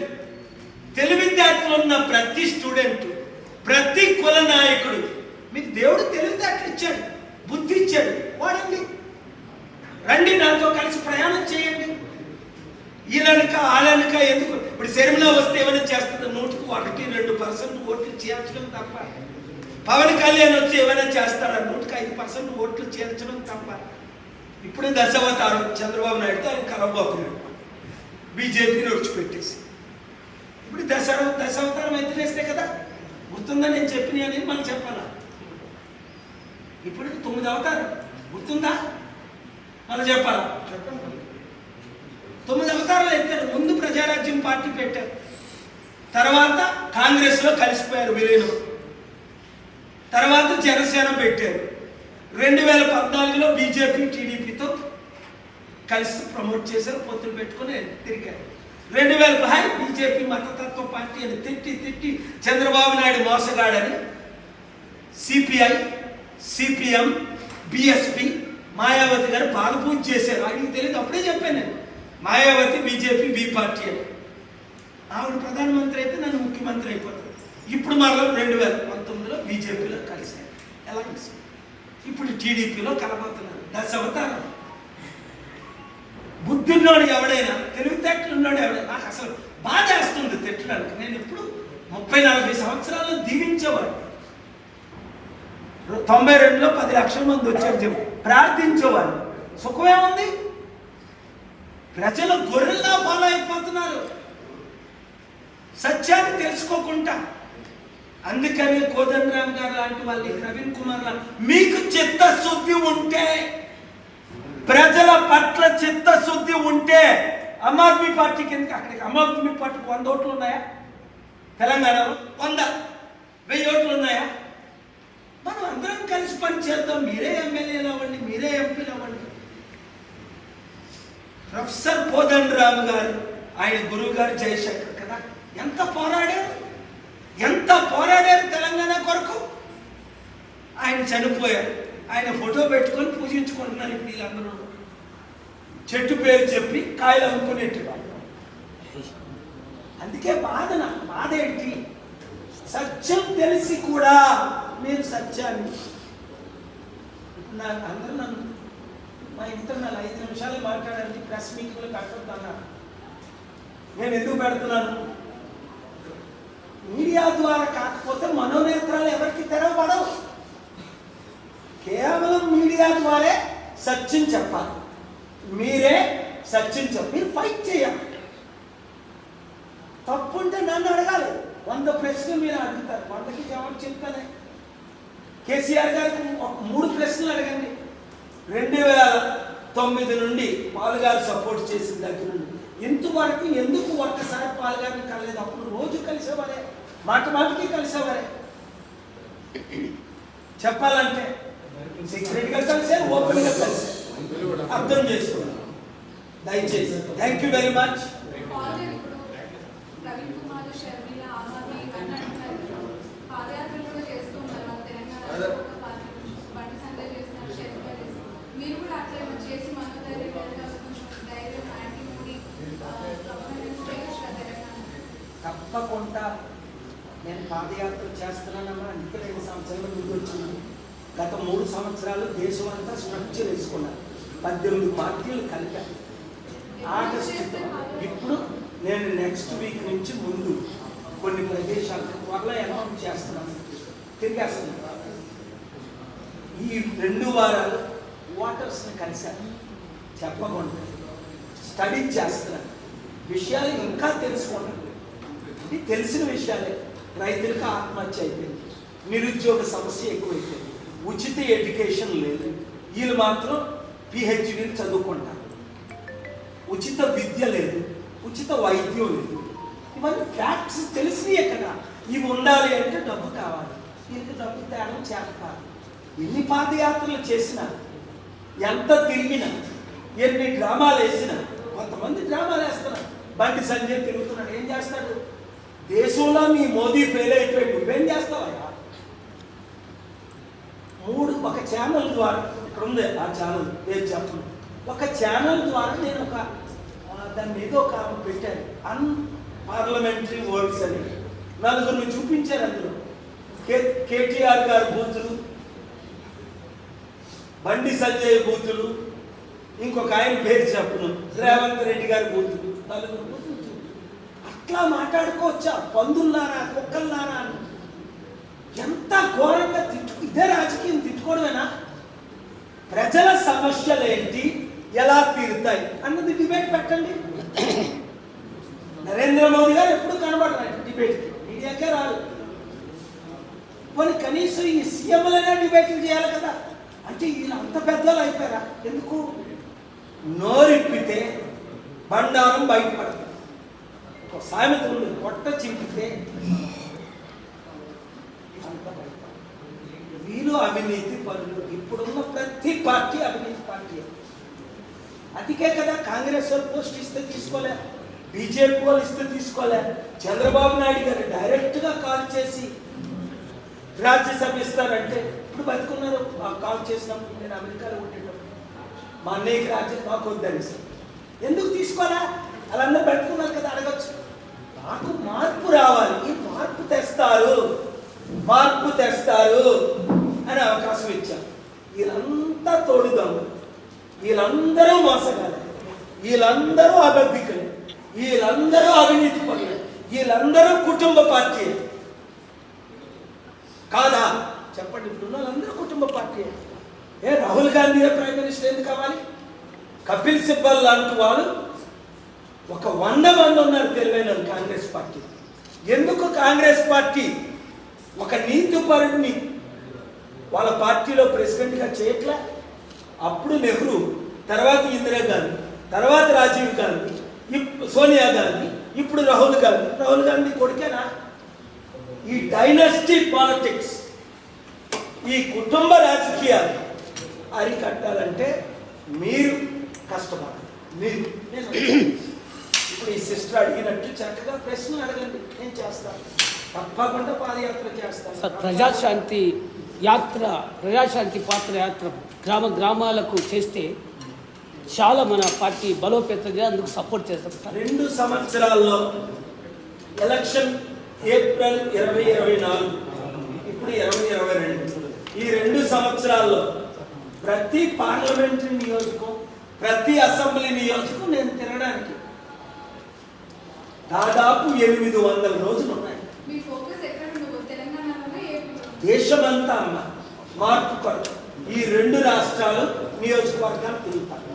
తెలివితేటలు ఉన్న ప్రతి స్టూడెంట్, ప్రతి కుల నాయకుడు, మీకు దేవుడు తెలివితేటలు ఇచ్చాడు, బుద్ధి ఇచ్చాడు, వాడండి. రండి, నాతో కలిసి ప్రయాణం చేయండి. ఈలనక ఆలనక ఎందుకు? ఇప్పుడు శర్మిల వస్తే ఏమైనా చేస్తుంది? 1%-2% ఓట్లు చేర్చడం తప్ప. పవన్ కళ్యాణ్ వచ్చి ఏమైనా చేస్తారా? 105% ఓట్లు చేర్చడం తప్ప. ఇప్పుడు దశావతారం చంద్రబాబు నాయుడుతో ఆయన కలవబోతున్నాడు, బీజేపీని విడిచిపెట్టేసి. ఇప్పుడు దశావతారం ఎత్తినేస్తే కదా, గుర్తుందా నేను చెప్పిన అని మనం చెప్పాలా? ఇప్పుడు 9 అవతారం గుర్తుందా? మనం చెప్పాలా? 9 అవతారాలు ఎత్తారు. ముందు ప్రజారాజ్యం పార్టీ పెట్టారు, తర్వాత కాంగ్రెస్లో కలిసిపోయారు విలీనం, తర్వాత జనసేన పెట్టారు, 2014లో బీజేపీ టీడీపీతో కలిసి ప్రమోట్ చేశారు, పొత్తులు పెట్టుకుని తిరిగారు. 2010 బీజేపీ మతతత్వ పార్టీ అని తిట్టి చంద్రబాబు నాయుడు మోసగాడని సిపిఐ, సిపిఎం, బిఎస్పి, మాయావతి గారు పాదపూజ చేశారు. ఆయనకి తెలియదు, అప్పుడే చెప్పాను నేను. మాయావతి బీజేపీ బి పార్టీ అని. ఆవిడ ప్రధానమంత్రి అయితే నన్ను ముఖ్యమంత్రి అయిపోతాను. ఇప్పుడు మరలా 2019లో బీజేపీలో కలిశారు. ఎలా కలిసి ఇప్పుడు టీడీపీలో కలబోతున్నారు. దశావతారం. బుద్ధున్నోడు ఎవడైనా, తెలివితేటలు ఉన్నాడు ఎవడైనా. నాకు అసలు బాధ వేస్తుంది తిట్టడానికి. నేను ఎప్పుడు 30-40 సంవత్సరాలు దీవించేవాడు. 92లో 10 లక్షల మంది వచ్చారు, ప్రార్థించేవాడు. సుఖమేముంది? ప్రజలు గొర్రెల్లా ఫాలో అయిపోతున్నారు సత్యాన్ని తెలుసుకోకుండా. అందుకని కోదండరామ్ గారు లాంటి వాళ్ళు, ప్రవీణ్ కుమార్ లాంటి, మీకు చిత్తశుద్ధి ఉంటే, ప్రజల పట్ల చిత్తశుద్ధి ఉంటే, ఆమ్ ఆద్మీ పార్టీకి ఎందుకు? అక్కడికి ఆమ్ ఆద్మీ పార్టీకి 100 ఓట్లు ఉన్నాయా? తెలంగాణలో 100-1000 ఓట్లు ఉన్నాయా? మనం అందరం కలిసి పనిచేద్దాం. మీరే ఎమ్మెల్యేలు అవ్వండి, మీరే ఎంపీలు అవ్వండి. ప్రొఫెసర్ కోదండరామ్ గారు, ఆయన గురువు గారు జయశంకర్ కదా, ఎంత పోరాడారు తెలంగాణ కొరకు. ఆయన చనిపోయారు. ఆయన ఫోటో పెట్టుకొని పూజించుకుంటున్నారు ఇప్పుడు వీళ్ళందరూ. చెట్టు పేరు చెప్పి కాయలు అమ్ముకునేట్టు. అందుకే బాధ ఏంటి? సత్యం తెలిసి కూడా మీరు సత్యాన్ని, ఇప్పుడు నాకు అందరూ మా ఇంట్లో 5 నిమిషాలు మాట్లాడాలి, ప్రెస్ మీట్లు కట్టొద్దన్నారు. నేను ఎందుకు పెడుతున్నాను? మీడియా ద్వారా కాకపోతే మనోనేత్రాలు ఎవరికి తెరవబడవు. కేవలం మీడియా ద్వారా సత్యం చెప్పాలి. మీరే సత్యం చెప్పి ఫైట్ చేయాలి. తప్పుంటే నన్ను అడగాలి. 100 ప్రశ్నలు మీరు అడుగుతారు, 100కి జవాబు చెప్తానే. కేసీఆర్ గారికి 3 ప్రశ్నలు అడగండి. 2009 నుండి పాల్ గారు సపోర్ట్ చేసిన దగ్గర నుండి ఇంతవరకు ఎందుకు ఒక్కసారి పాల్గొని కలలేదు? అప్పుడు రోజు కలిసేవారే, మాట మాటకి కలిసేవారే. చెప్పాలంటే సీక్రెట్గా కలిసారు, ఓపెన్గా కలిసారు. అర్థం చేసుకున్నాను. దయచేసి థ్యాంక్ యూ వెరీ మచ్. తప్పకుండా నేను పాదయాత్ర చేస్తున్నానమ్మా. అందుకే 2 సంవత్సరాలు ముందు వచ్చింది. గత 3 సంవత్సరాలు దేశం అంతా స్ట్రక్చర్ వేసుకున్నాను. 18 పార్టీలు కలిపాను. ఆగస్టు ఇప్పుడు నేను నెక్స్ట్ వీక్ నుంచి ముందు కొన్ని ప్రదేశాలకు త్వరలో అనౌన్స్ చేస్తున్నాను, తిరిగేస్తున్నాను. ఈ 2 వారాలు ఓటర్స్ని కలిశాను, చెప్పకుండా స్టడీ చేస్తున్నాను, విషయాలు ఇంకా తెలుసుకున్నాను. ఇది తెలిసిన విషయాలే. రైతులకు ఆత్మహత్య అయిపోయింది, నిరుద్యోగ సమస్య ఎక్కువైపోయింది, ఉచిత ఎడ్యుకేషన్ లేదు, వీళ్ళు మాత్రం పిహెచ్డీలు చదువుకుంటారు, ఉచిత విద్య లేదు, ఉచిత వైద్యం లేదు. ఇవన్నీ ఫ్యాక్ట్స్ తెలిసినయే కదా. ఇవి ఉండాలి అంటే డబ్బు కావాలి, వీళ్ళకి డబ్బు తేడం చేత కాదు. ఎన్ని పాదయాత్రలు చేసినా, ఎంత తిరిగినా, ఎన్ని డ్రామాలు వేసినా, కొంతమంది డ్రామాలు వేస్తున్నారు. బండి సంజయ్ తిరుగుతున్నాడు, ఏం చేస్తాడు? దేశంలో మీ మోదీ ఫెయిల్ అయిపోయాడు, నువ్వేం చేస్తావా? ఒక ఛానల్ ద్వారా, ఇక్కడ ఉంది ఆ ఛానల్, నేను చెప్పను, ఒక ఛానల్ ద్వారా నేను దాన్ని ఏదో ఒక పెట్టాను, అన్పార్లమెంటరీ వర్డ్స్ అని. 4 చూపించారు. అందులో కేటీఆర్ గారి బూతులు, బండి సంజయ్ బూతులు, ఇంకొక ఆయన పేరు చెప్పను, రేవంత్ రెడ్డి గారి బూతులు, 4 బూతులు. అట్లా మాట్లాడుకోవచ్చా? పందుల్లారా, కుక్కల్లారా అని ఎంత ఘోరంగా ఇదే రాజకీయం తిట్టుకోవడమేనా? ప్రజల సమస్యలు ఏంటి, ఎలా తీరుతాయి అన్నది డిబేట్ పెట్టండి. నరేంద్ర మోదీ గారు ఎప్పుడు కనబడరు డిబేట్కి, మీడియాకే రాదు. మరి కనీసం ఈ సీఎంలనే డిబేట్లు చేయాలి కదా. అంటే వీళ్ళు అంత పెద్దలు అయిపోయారా? ఎందుకు? నోరిప్పితే బండారం బయటపడతారు. ఒక సామెత ఉంది, పొట్ట చింపితే అంత బయట. వీళ్ళు అవినీతి పనులు. ఇప్పుడున్న ప్రతి పార్టీ అవినీతి పార్టీ. అందుకే కదా కాంగ్రెస్ వాళ్ళు పోస్ట్ ఇస్తే తీసుకోలే, బీజేపీ వాళ్ళు ఇస్తే తీసుకోలే. చంద్రబాబు నాయుడు గారు డైరెక్ట్గా కాల్ చేసి రాజ్యసభ ఇస్తారంటే ఇప్పుడు బతుకున్నారు. మాకు కాల్ చేసినప్పుడు నేను అమెరికాలో ఉండేటప్పుడు మా అన్నయ్యకి రాజ్యసభ మాకు వద్దని సార్, ఎందుకు తీసుకోలే? వాళ్ళందరూ బతుకున్నారు కదా, అడగచ్చు. నాకు మార్పు రావాలి, ఈ మార్పు తెస్తారు అని అవకాశం ఇచ్చారు. వీళ్ళంతా తోడుదాము, వీళ్ళందరూ మోసగాలే, వీళ్ళందరూ అబద్ధికులే, వీళ్ళందరూ అవినీతి పనులే, వీళ్ళందరూ కుటుంబ పార్టీ కాదా? చెప్పండి. ఇప్పుడు వాళ్ళందరూ కుటుంబ party. Rahul Gandhi prime minister ఎందుకు కావాలి? కపిల్ సిబ్బల్ లాంటి వాళ్ళు ఒక 100 మంది ఉన్నారు తెలివైన కాంగ్రెస్ పార్టీ. ఎందుకు కాంగ్రెస్ పార్టీ ఒక నీతిపరుడిని వాళ్ళ పార్టీలో ప్రెసిడెంట్గా చేయట్లే? అప్పుడు నెహ్రూ, తర్వాత ఇందిరాగాంధీ, తర్వాత రాజీవ్ గాంధీ, సోనియా గాంధీ, ఇప్పుడు రాహుల్ గాంధీ. రాహుల్ గాంధీ కొడుకేనా? ఈ డైనస్టీ పాలిటిక్స్, ఈ కుటుంబ రాజకీయాలు అరికట్టాలంటే మీరు కష్టపడాలి. నేను ఇప్పుడు ఈ సిస్టర్ అడిగినట్టు చక్కగా ప్రశ్నలు అడగండి, నేను చేస్తాను. తప్పకుండా పాదయాత్ర చేస్తాను. ప్రజాశాంతి పాత్ర యాత్ర గ్రామాలకు చేస్తే చాలా మన పార్టీ బలోపేతంగా అందుకు సపోర్ట్ చేస్తాం సార్. 2 సంవత్సరాల్లో ఎలక్షన్ ఏప్రిల్ 2024, ఇప్పుడు 2022, ఈ 2 సంవత్సరాల్లో ప్రతి పార్లమెంటరీ నియోజకం, ప్రతి అసెంబ్లీ నియోజకం నేను తిరగడానికి దాదాపు 800 రోజులు ఉన్నాయి. దేశమంతా అమ్మ మార్పు కొరకు ఈ 2 రాష్ట్రాలు నియోజకవర్గాలు తిరుగుతాను.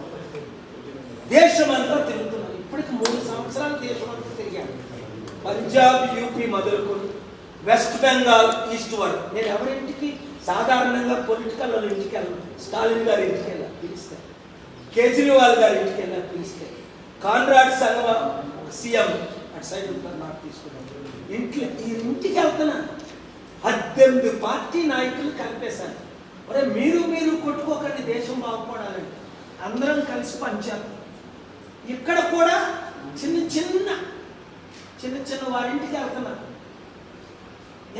దేశమంతా తిరుగుతున్నాను. ఇప్పటికి 3 సంవత్సరాలు దేశమంతా తిరిగాను. పంజాబ్, యూపీ మొదలుకొని వెస్ట్ బెంగాల్ ఈస్ట్ వరకు. నేను ఎవరింటికి సాధారణంగా పొలిటికల్ వాళ్ళ ఇంటికి వెళ్ళను. స్టాలిన్ గారి ఇంటికి వెళ్ళా పిలిస్తే, కేజ్రీవాల్ గారి ఇంటికి వెళ్ళా పిలిస్తే, కాన్రాడ్ సంగమం సీఎం అటు సైడ్ ఉంటారు నాకు తీసుకున్నాను ఇంటికి వెళ్తున్నాను. 18 పార్టీ నాయకులు కలిపేశాను. ఒరే మీరు కొట్టుకోకండి, దేశం బాగుపడాలంటే అందరం కలిసి పంచారు. ఇక్కడ కూడా చిన్న వారింటికి వెళ్తున్నాను.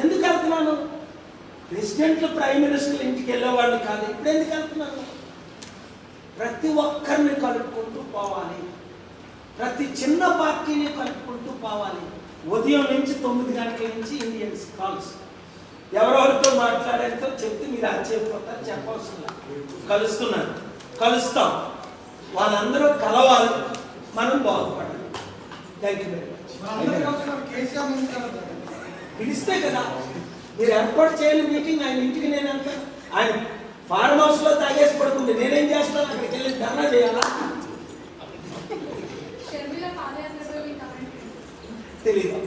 ఎందుకు వెళ్తున్నాను? ప్రెసిడెంట్లు ప్రైమ్ మినిస్టర్లు ఇంటికి వెళ్ళేవాళ్ళు కాదు. ఇప్పుడు ఎందుకు వెళ్తున్నాను? ప్రతి ఒక్కరిని కలుపుకుంటూ పోవాలి, ప్రతి చిన్న పార్టీని కలుపుకుంటూ పోవాలి. ఉదయం నుంచి 9 గంటల నుంచి ఇండియన్స్ కాల్స్, ఎవరెవరితో మాట్లాడేంతో చెప్తే మీరు ఆశ్చర్యపోతారు, చెప్పవలసిన కలుస్తాం. వాళ్ళందరూ కలవాలి, మనం బాగుపడాలి. Thank you very much. పిలిస్తే కదా మీరు ఏర్పాటు చేయాలి మీటింగ్. ఆయన ఇంటికి నేను అంతా ఆయన ఫార్మ్ హౌస్ లో తాగేసి పడుతుంది, నేనేం చేస్తాను? అక్కడికి వెళ్ళి ధర్నా చేయాలా? తెలీదు.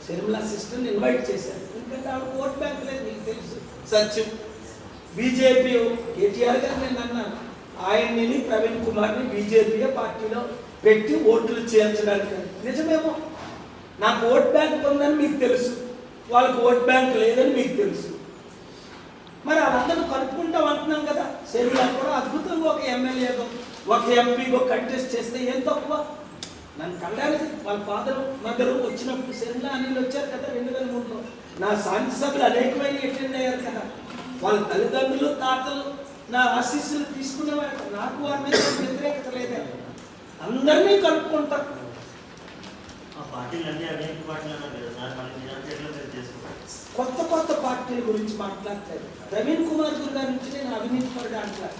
షర్మిలా సిస్టర్ని ఇన్వైట్ చేశారు, ఎందుకంటే ఆవిడ ఓట్ బ్యాంక్ లేదు, మీకు తెలుసు. సత్యం బీజేపీ కేటీఆర్ గారు నేను అన్నాను, ఆయన్ని ప్రవీణ్ కుమార్ని బీజేపీ పార్టీలో పెట్టి ఓట్లు చేర్చడానికి. నిజమేమో, నాకు ఓట్ బ్యాంక్ ఉందని మీకు తెలుసు, వాళ్ళకి ఓట్ బ్యాంక్ లేదని మీకు తెలుసు. మరి వాళ్ళందరూ కలుపుకుంటాం అంటున్నాం కదా. షర్మిలా కూడా అద్భుతంగా ఒక ఎమ్మెల్యేగా ఒక ఎంపీగా కంటెస్ట్ చేస్తే ఏం తక్కువ? నన్ను కలడానికి వాళ్ళ ఫాదరు మదరు వచ్చినప్పుడు షర్మిలా అనిల్ వచ్చారు కదా 2003లో. నా శాంతి సభలు అనేకమైన అటెండ్ అయ్యారు కదా. వాళ్ళ తల్లిదండ్రులు తాతలు నా ఆశీస్సులు తీసుకునేవారు. నాకు వారి మీద వ్యతిరేకత లేదా, అందరినీ కలుపుకుంటాం. కొత్త పార్టీల గురించి మాట్లాడతారు. ప్రవీణ్ కుమార్ గారి నుంచి నేను అవినీతి పరుడు అంటారు,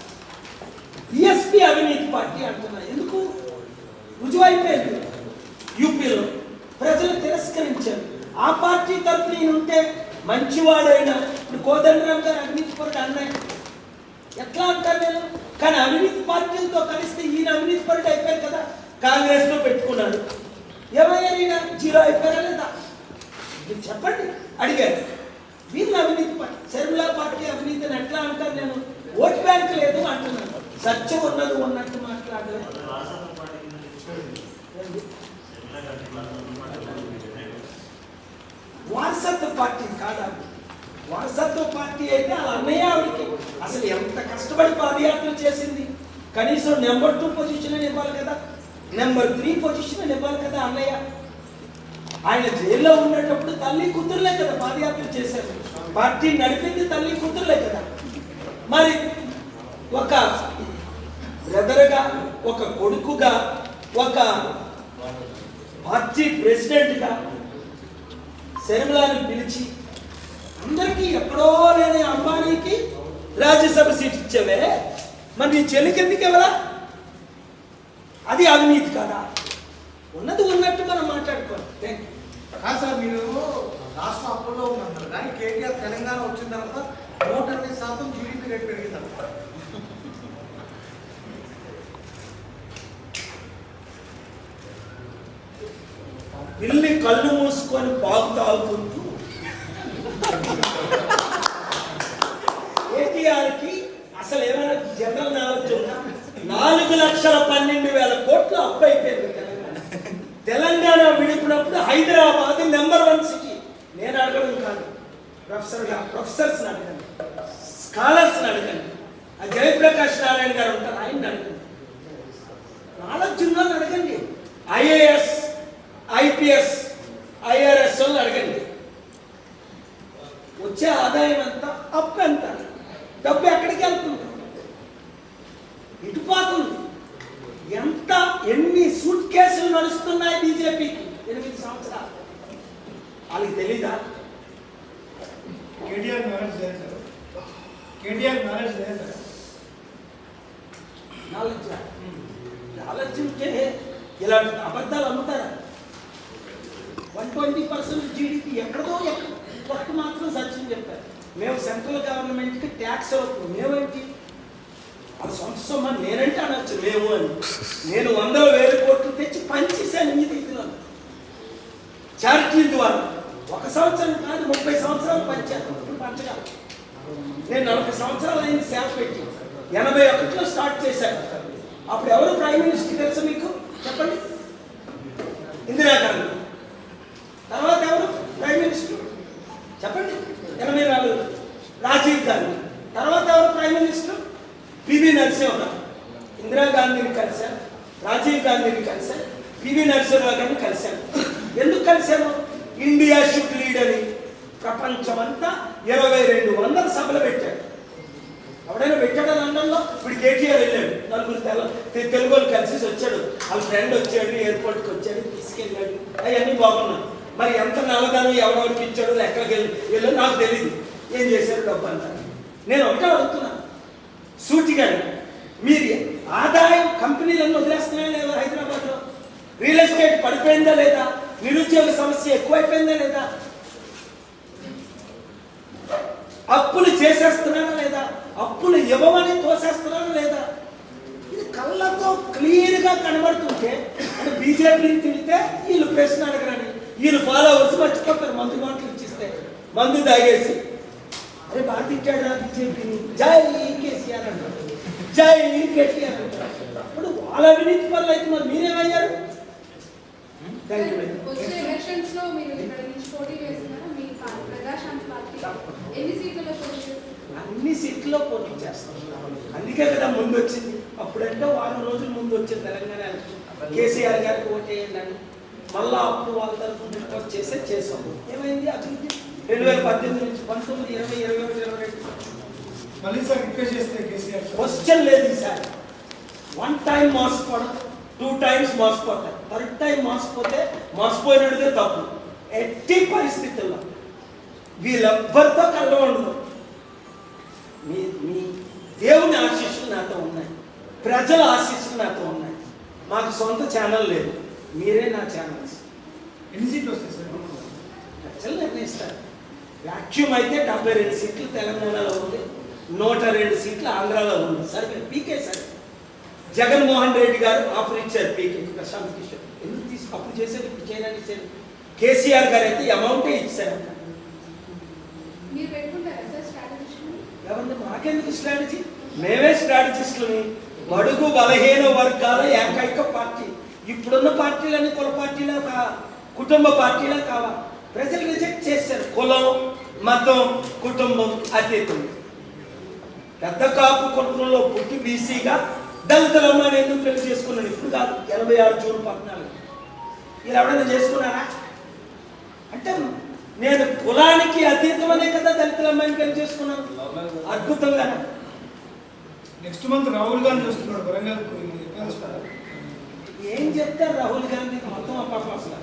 బిఎస్పీ అవినీతి పార్టీ అంటున్నా. ఎందుకు? రుజువైపోయింది. యూపీలో ప్రజలు తిరస్కరించారు. ఆ పార్టీ తరఫున ఈయన ఉంటే మంచివాడైనా, ఇప్పుడు కోదండరామ్ గారు అవినీతి పరుడు అన్నాయి, ఎట్లా అంటారు నేను? కానీ అవినీతి పార్టీలతో కలిస్తే ఈయన అవినీతి పరుడు అయిపోయారు కదా. కాంగ్రెస్ లో పెట్టుకున్నాడు, ఏమయ్యారు? ఈయన జీరో అయిపోయారా లేదా? మీరు చెప్పండి, అడిగారు. వీళ్ళు అవినీతి పార్టీ, షర్మిలా పార్టీ అవినీతి అని ఎట్లా అంటారు? నేను ఓట్ బ్యాంక్ లేదు అంటున్నాను. సత్యం ఉన్నట్టు మాట్లాడలేదు. వారసత్వ పార్టీ కాదా? వారసత్వ పార్టీ అయితే అలా అన్నయ్య ఆవిడకి అసలు ఎంత కష్టపడి పాదయాత్ర చేసింది. కనీసం నెంబర్ 2 పొజిషన్ అని ఇవ్వాలి కదా, నెంబర్ 3 పొజిషన్ అని ఇవ్వాలి కదా అన్నయ్య. ఆయన జైల్లో ఉండేటప్పుడు తల్లి కూతురులే కదా పాదయాత్ర చేశారు. పార్టీ నడిపింది తల్లి కూతురులే కదా. మరి ఒక బ్రదర్గా, ఒక కొడుకుగా, ఒక పార్టీ ప్రెసిడెంట్గా షర్మిలాని పిలిచి అందరికీ ఎక్కడో లేని అంబానీకి రాజ్యసభ సీట్ ఇచ్చావే, మరి నీ చెల్లికి ఎందుకు ఇవ్వరా? అది అవినీతి కదా. ఉన్నది ఉన్నట్టు మనం మాట్లాడుకోవాలి. సార్, మీరు రాష్ట్ర అప్పుల్లో ఉన్నారు కానీ కేటీఆర్ తెలంగాణ వచ్చిన తర్వాత 120% జీడీపీ రేట్ పెరిగింది. పిల్లి కళ్ళు మూసుకొని పాలు తాగుతుంటూ కేటీఆర్కి అసలు ఏమైనా జనరల్ నాలెడ్జ్ ఉందా? 4,12,000 కోట్లు అప్పు అయిపోయింది తెలంగాణ విడిపినప్పుడు. Hyderabad number 1 city. నేను అడగడం కాదు, ప్రొఫెసర్స్ని అడగండి, స్కాలర్స్ని అడగండి. ఆ జయప్రకాష్ నారాయణ గారు ఉంటారు, ఆయన్ని అడగండి. నాలెడ్జ్ ఉన్నది అడగండి. ఐఏఎస్, ఐపీఎస్, ఐఆర్ఎస్ వాళ్ళు అడగండి. వచ్చే ఆదాయం ఎంత, అప్పు ఎంత, డబ్బు ఎక్కడికి వెళ్తుంది, ఇటుపోతుంది, ఎంత, ఎన్ని సూట్ కేసులు నడుస్తున్నాయి బీజేపీకి 8 సంవత్సరాలు. వాళ్ళకి తెలీదా? కేటీఆర్ మ్యారేజ్ లేదు సార్. కేటీఆర్ మ్యారేజ్ లేదు సార్. నాలెడ్జ్ ఉంటే ఇలాంటి అబద్ధాలు అమ్ముతారా? 120% జీడీపీ ఎక్కడో ఒకటి మాత్రం సత్యం చెప్పారు. మేము సెంట్రల్ గవర్నమెంట్కి ట్యాక్స్ అవుతుంది. మేమేంటి అది సొంత సొమ్మ నేనంటే అనొచ్చు మేము అని. నేను 100,000 కోట్లు తెచ్చి పంచేసాను ఈ రీతిలో చారిటీ ద్వారా. 1 సంవత్సరం కాదు, 30 సంవత్సరాలు పంచాను. ఇప్పుడు పంచగా నేను 40 సంవత్సరాలు అయింది సేవ పెట్టి. 81లో స్టార్ట్ చేశాను. అప్పుడు ఎవరు ప్రైమ్ మినిస్టర్ తెలుసా మీకు? చెప్పండి. ఇందిరాగాంధీ. తర్వాత ఎవరు ప్రైమ్ మినిస్టర్? చెప్పండి. 84 రాజీవ్ గాంధీ. తర్వాత ఎవరు ప్రైమ్ మినిస్టర్? పివి నరసింహరావు. ఇందిరాగాంధీని కలిశాను, రాజీవ్ గాంధీని కలిశాను, పివి నరసింహరావు గారిని కలిశాను. ఎందుకు కలిశాను? ఇండియా షుడ్ లీడ్ అని ప్రపంచమంతా 2200 సభలు పెట్టాడు. ఎవడైనా పెట్టాడా లండన్లో? ఇప్పుడు కేటీఆర్ వెళ్ళాడు, 4 తెలుగు వాళ్ళు కలిసి వచ్చాడు, వాళ్ళ ఫ్రెండ్ వచ్చాడు, ఎయిర్పోర్ట్కి వచ్చాడు, తీసుకెళ్ళాడు, అవన్నీ బాగున్నాయి. మరి ఎంత నల్లదనం ఎవరెవరికి ఇచ్చాడో ఎక్కడికి వెళ్ళో నాకు తెలియదు. ఏం చేశారు డబ్బు అంతా? నేను ఒకటే అడుగుతున్నాను సూటిగా, మీరు ఆదాయం కంపెనీలను వదిలేస్తున్నాయా లేదా? హైదరాబాద్లో రియల్ ఎస్టేట్ పడిపోయిందా లేదా? నిరుద్యోగ సమస్య ఎక్కువైపోయిందా లేదా? అప్పులు చేసేస్తున్నారా లేదా? అప్పులు ఇవ్వమని తోసేస్తున్నారా లేదా? ఇది కళ్ళతో క్లియర్గా కనబడుతుంటే అంటే బీజేపీని తిడితే వీళ్ళు ప్రశ్న అడగరని వీళ్ళు ఫాలోవర్స్ మర్చిపోతారు. మందు మాటలు ఇచ్చిస్తే మందు తాగేసి అరే బాగా తిట్టాడు రా బీజేపీని, జై కేసీఆర్ అంటారు, జై కేసీఆర్ అంటారు. అప్పుడు వాళ్ళ అవినీతి పనులు అయితే మరి మీరేమయ్యారు? వచ్చే ఎలక్షన్స్ లో మీరు ఇక్కడ నుంచి పోటీ చేస్తున్నారా? మీ ప్రజాశాంతి పార్టీ ఎన్ని సీట్లలో పోటీ చేస్తారు? అన్ని సీట్లో పోటీ చేస్తాం. అందుకే కదా ముందు వచ్చింది. అప్పుడంటే వారం రోజుల ముందు వచ్చింది తెలంగాణ ఎలక్షన్. కేసీఆర్ గారికి ఓటేయండి అని మళ్ళా అప్పుడు వాళ్ళ తరఫున రిక్వెస్ట్ చేసాం. ఏమైంది అభివృద్ధి? 2018 నుంచి 19, 20, 21, 22 మళ్ళీ సార్ రిక్వెస్ట్ చేస్తే కేసీఆర్ క్వశ్చన్ లేదు. ఈసారి 1 టైం మోసపోవడం, 2 టైమ్స్ మోసపోతాయి, 3rd టైం మోసపోతే మోసపోయినదే తప్పు. ఎట్టి పరిస్థితుల్లో వీళ్ళెవ్వరితో కళ్ళం ఉండదు. మీ దేవుని ఆశీస్సులు నాతో ఉన్నాయి, ప్రజల ఆశీస్సులు నాతో ఉన్నాయి. మాకు సొంత ఛానల్ లేదు, మీరే నా ఛానల్స్. ఎన్ని సీట్లు వస్తాయి సార్? ప్రజలు నిర్ణయిస్తారు. వ్యాక్యూమ్ అయితే 72 సీట్లు తెలంగాణలో ఉంది, 102 సీట్లు ఆంధ్రాలో ఉంది. సరే పీకే సరే జగన్మోహన్ రెడ్డి గారు ఆఫర్ ఇచ్చారు పీకే ప్రశాంత్ కిషోర్. ఎందుకు తీసుకు అప్పుడు చేసేది ఇప్పుడు చేయడానికి ఇచ్చారు. కేసీఆర్ గారు అయితే అమౌంటే ఇచ్చారు. మీరు పెట్టుకుంటారా సార్ స్ట్రాటజీ? ఎవరిని? మాకెందుకు స్ట్రాటజీ? మేమే స్ట్రాటజిస్టులని. బడుగు బలహీన వర్గాల ఏకైక పార్టీ. ఇప్పుడున్న పార్టీలన్నీ కుల పార్టీలా కుటుంబ పార్టీలా కావా? ప్రజలు రిజెక్ట్ చేశారు. కులం, మతం, కుటుంబం అతీతం. పెద్ద కాపు కుటుంబంలో పుట్టి బీసీగా దళితుల అమ్మాయిని ఎందుకు పెళ్లి చేసుకున్నాను? ఇప్పుడు కాదు, 86 జూన్ 14 మీరు ఎవరైనా చేసుకున్నారా? అంటే నేను కులానికి అతీతమనే కదా దళితుల అమ్మాయిని పెళ్లి చేసుకున్నాను. అద్భుతంగా. నెక్స్ట్ మంత్ రాహుల్ గాంధీ వస్తున్నాడు వరంగల్. ఏం చెప్తారు రాహుల్ గాంధీ? మొత్తం అసలు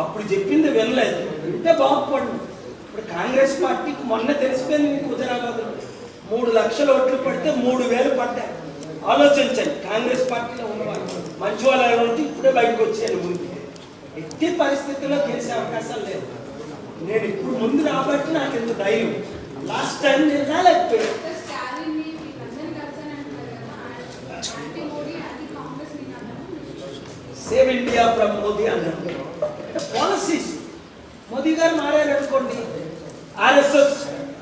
అప్పుడు చెప్పింది వినలేదు, వింటే బాగుపడు. ఇప్పుడు కాంగ్రెస్ పార్టీకి మొన్న తెలిసిపోయింది మీకు హుజరాబాద్లో 3 లక్షల ఓట్లు పడితే 3000 పడ్డాయి. ఆలోచించండి, కాంగ్రెస్ పార్టీలో ఉన్నవాళ్ళు మంచి వాళ్ళు ఎవరంటే ఇప్పుడే బయటకు వచ్చాను. ముందు ఎట్టి పరిస్థితుల్లో గెలిచే అవకాశాలు లేదు. నేను ఇప్పుడు ముందు రాబట్టి నాకు ఎంత ధైర్యం. లాస్ట్ టైం నేను రాలేకపోయాను. సేవ్ ఇండియా ఫ్రమ్ మోదీ అన్నారు. పాలసీస్ మోదీ గారు మారారు అనుకోండి, ఆర్ఎస్ఎస్,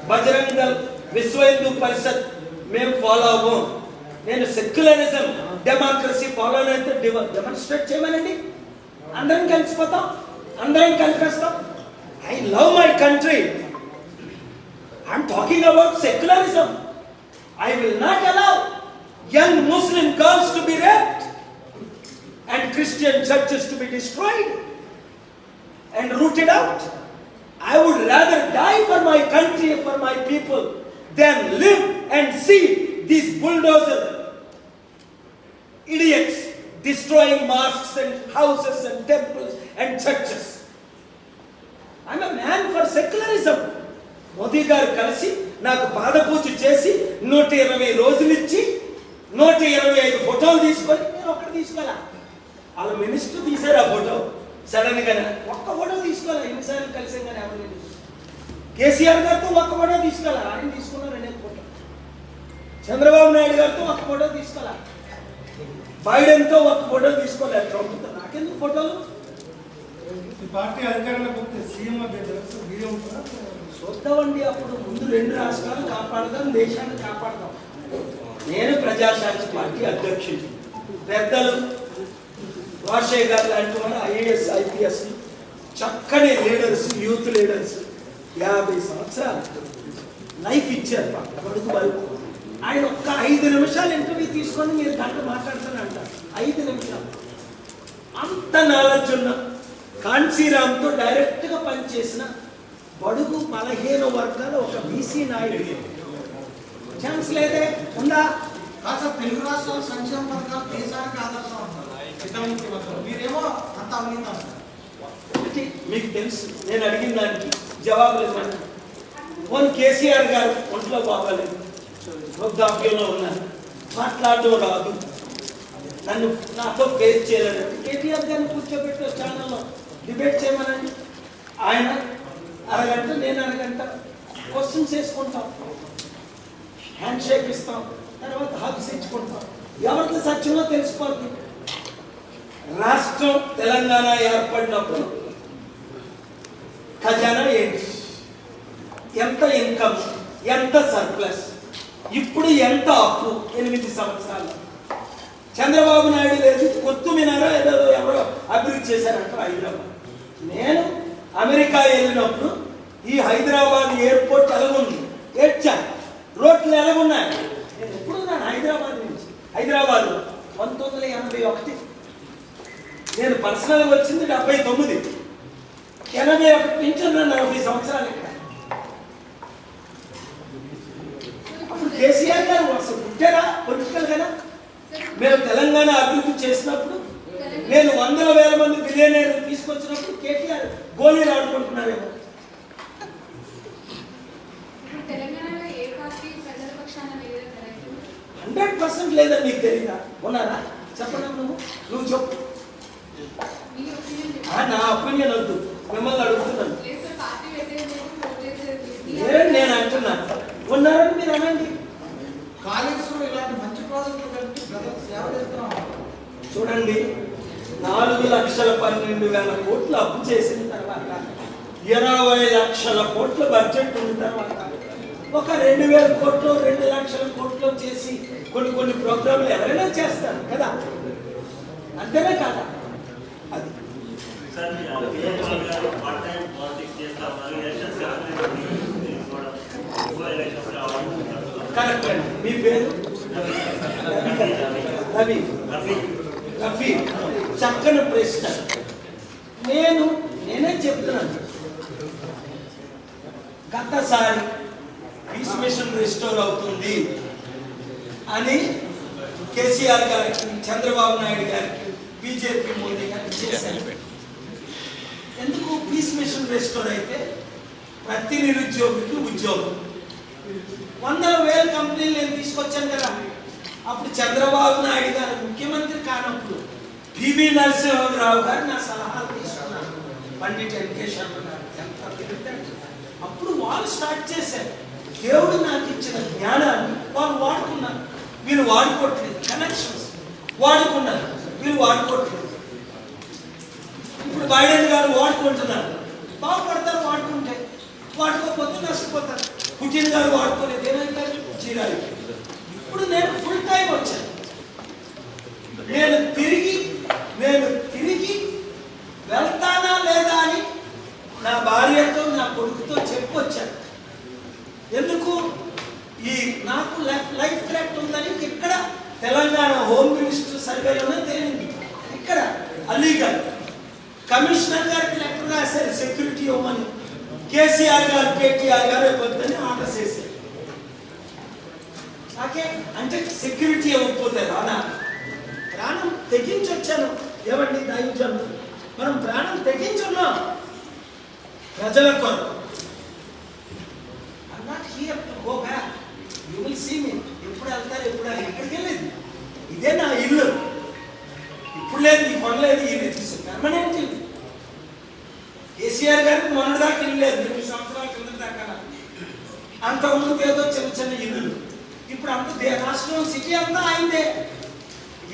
బజరంగ్ దళ్, విశ్వ హిందూ పరిషత్ మేము ఫాలో అవ్వం. నేను సెక్యులరిజం, డెమోక్రసీ ఫాలో అయితే డెమాన్స్ట్రేట్ చేయమనండి, అందరం కలిసిపోతాం, అందరం కలిపేస్తాం. I love my country. I'm talking about secularism. I will not allow young Muslim girls to be raped and Christian churches to be destroyed and rooted out. I would rather die for my country, for my people, than live and see these bulldozer idiots destroying mosques and houses and temples and churches. I'm a man for secularism. Modi గారు కలిసి నాకు పాదపూజ చేసి 120 రోజులు ఇచ్చి 125 ఫోటోలు తీసుకొని నేను ఒక్కటి తీసుకోవాలా? వాళ్ళ మినిస్టర్ తీశారు ఆ ఫోటో సడన్ గానే. ఒక్క ఫోటో తీసుకోవాలా? ఎన్నిసార్లు కలిసాం కానీ ఎవరు? కేసీఆర్ గారితో ఒక్క ఫోటో తీసుకోవాలా? ఆయన తీసుకున్నారు 2 ఫోటో. చంద్రబాబు నాయుడు గారితో ఒక్క ఫోటో తీసుకోవాలా? బైడెన్తో ఒక్క ఫోటో తీసుకోవాలి. ట్రంప్తో నాకెందుకు ఫోటోలు? పార్టీ అధికారంలోకి వస్తే సీఎం వీడియో చూద్దామండి. అప్పుడు ముందు 2 రాష్ట్రాలు కాపాడదాం, దేశాన్ని కాపాడదాం. నేను ప్రజాశాంతి పార్టీ అధ్యక్షుడు. పెద్దలు వాషయ్య గారు లాంటి వాళ్ళు ఐఏఎస్ ఐపీఎస్ చక్కని లీడర్స్, యూత్ లీడర్స్ 50 సంవత్సరాలు లైఫ్ ఇచ్చారు బడుగు బలుపు. ఆయన ఒక్క 5 నిమిషాలు ఇంటర్వ్యూ తీసుకొని మీరు గంట మాట్లాడుతూనే అంటారు. 5 నిమిషాలు. అంత నాలెడ్జ్ ఉన్న కాన్సీరామ్తో డైరెక్ట్గా పనిచేసిన బడుగు బలహీన వర్గాల ఒక బీసీ నాయుడు ఛాన్స్ లేదే ఉందా? కాదు తెలుగు రాష్ట్రాల సంక్షేమ పథకాలు దేశానికి ఆదర్శం అంటారు ఇతర ముఖ్యమంత్రులు, మీరేమో అంత అవినీతి అంటారు. మీకు తెలుసు, నేను అడిగిన దానికి జవాబులు ఇవ్వండి. పోనీ కేసీఆర్ గారు ఒంట్లో బాగాలేదు, వృద్ధాప్యంలో ఉన్నారు, మాట్లాడడం రాదు, నన్ను నాతో ఫేస్ చేయలేదంటే కేటీఆర్ గారిని కూర్చోబెట్టి ఛానల్లో డిబేట్ చేయమనండి. ఆయన అరగంట, నేను అరగంట క్వశ్చన్స్ వేసుకుంటాం, హ్యాండ్ షేక్ ఇస్తాం, తర్వాత హగ్స్ ఇచ్చుకుంటాం. ఎవరికి సత్యంలో తెలిసిపోతుంది. రాష్ట్రం తెలంగాణ ఏర్పడినప్పుడు ఖజానా ఏంటి, ఎంత ఇన్కమ్, ఎంత సర్ప్లస్, ఇప్పుడు ఎంత అప్పు 8 సంవత్సరాలు. చంద్రబాబు నాయుడు లేదు, కొత్తుమినారో ఏదో ఎవరో అభివృద్ధి చేశారంటారు హైదరాబాద్. నేను అమెరికా వెళ్ళినప్పుడు ఈ హైదరాబాద్ ఎయిర్పోర్ట్ ఎలాగుంది ఏడ్చా, రోడ్లు ఎలాగున్నాయి. నేను ఎప్పుడున్నాను హైదరాబాద్ నుంచి. హైదరాబాద్ 1981, నేను పర్సనల్గా వచ్చింది 79. 81 నుంచి ఉన్నాను 40 సంవత్సరాలు ఇక్కడ. అప్పుడు కేసీఆర్ గారు అసలు పుట్టారా పొలిటికల్ గానా? మేము తెలంగాణ అభివృద్ధి చేసినప్పుడు, నేను 100,000 మంది బిలియనీర్లు తీసుకొచ్చినప్పుడు కేటీఆర్ గోళీలు ఆడుకుంటున్నారేమో. తెలంగాణలో ఏ పార్టీ ప్రజల పక్షాన నిలబడతారు? 100% లేదని నీకు తెలియదా? ఉన్నారా? చెప్పండి, నువ్వు చెప్పు. మీ ఒపీనియన్ చెప్పండి. నా ఒపీనియన్ వద్దు, మిమ్మల్ని అడుగుతున్నాను. లేదు సార్, పార్టీ పెట్టేది ఓటేసేది. నేను అంటున్నాను, ఉన్నారని మీరు అనండి. కాళేశ్వరం ఇలాంటి మంచి ప్రాజెక్టులు కలిపి ప్రజలకు సేవ చేస్తున్నాం. చూడండి, 4,12,000 కోట్లు అప్పు చేసిన తర్వాత 20 లక్షల కోట్ల బడ్జెట్ ఉన్న తర్వాత ఒక 2,000 కోట్లు 2 లక్షల కోట్లు చేసి కొన్ని ప్రోగ్రాంలు ఎవరైనా చేస్తారు కదా, అంతేనే కాదా? అది కరెక్ట్ అండి. మీ పేరు? రవి. రఫీ, చక్కని ప్రశ్న. నేనే చెప్తున్నాను, గతసారి పీస్ మిషన్ రిస్టోర్ అవుతుంది అని కేసీఆర్ గారికి, చంద్రబాబు నాయుడు గారికి, బీజేపీ మోదీ గారికి చేశారు. ఎందుకు పీస్ మిషన్ రిస్టోర్ అయితే ప్రతి నిరుద్యోగికి ఉద్యోగం. 100,000 కంపెనీలు నేను తీసుకొచ్చాను కదా. అప్పుడు చంద్రబాబు నాయుడు గారు ముఖ్యమంత్రి కానప్పుడు పివి నరసింహరావు గారు నా సలహాలు తీసుకున్నారు. పండిట్ ఎడ్యుకేషన్ అప్పుడు వాళ్ళు స్టార్ట్ చేశారు. దేవుడు నాకు ఇచ్చిన జ్ఞానాన్ని వాళ్ళు వాడుకున్నారు. వీళ్ళు వాడుకోవట్లేదు. కనెక్షన్స్ వాడుకున్నారు, వీళ్ళు వాడుకోవట్లేదు. ఇప్పుడు బైడెన్ గారు వాడుకుంటున్నారు, బాగుపడతారు వాడుకుంటే. వాడుకోకపోతే నష్టపోతారు. పుటిన్ గారు వాడుకోలేదు, ఏమైంటారు? చీరాలి. ఇప్పుడు నేను ఫుల్ టైం వచ్చాను. నేను తిరిగి వెళ్తానా లేదా అని నా భార్యతో, నా కొడుకుతో చెప్పొచ్చాను. ఎందుకు? నాకు లైఫ్ థ్రెట్ ఉందని ఇక్కడ తెలంగాణ హోమ్ మినిస్టర్ సర్వేలోనే తేలింది. ఇక్కడ అలీగఢ్ కమిషనర్ గారికి లెటర్ రాశారు, సెక్యూరిటీ ఇవ్వమని. కేసీఆర్ గారు, కేటీఆర్ గారు ఇవ్వద్దని ఆర్డర్ చేశారు. నాకే అంటే సెక్యూరిటీ ఇవ్వకపోతే రానా? ప్రాణం తెగించి వచ్చాను. ఏమండి దైవజనులు, మనం ప్రాణం తెగించున్నాం ప్రజల కొరకు. I'm not here to go back. You will see me. ఎప్పుడు వెళ్తారు, ఎక్కడికి వెళ్ళేది? ఇదే నా ఇల్లు. ఇప్పుడు లేదు, ఈ కొనలేదు, ఇది పర్మనెంట్ ఇల్లు. కేసీఆర్ గారికి మొన్నటిదాకా ఇల్లు లేదు, 2 సంవత్సరాల కింద దాకా. అంతకుముందు ఏదో చిన్న ఇల్లులు. ఇప్పుడు అంత రాష్ట్రం సిటీ అంతా అయిందే.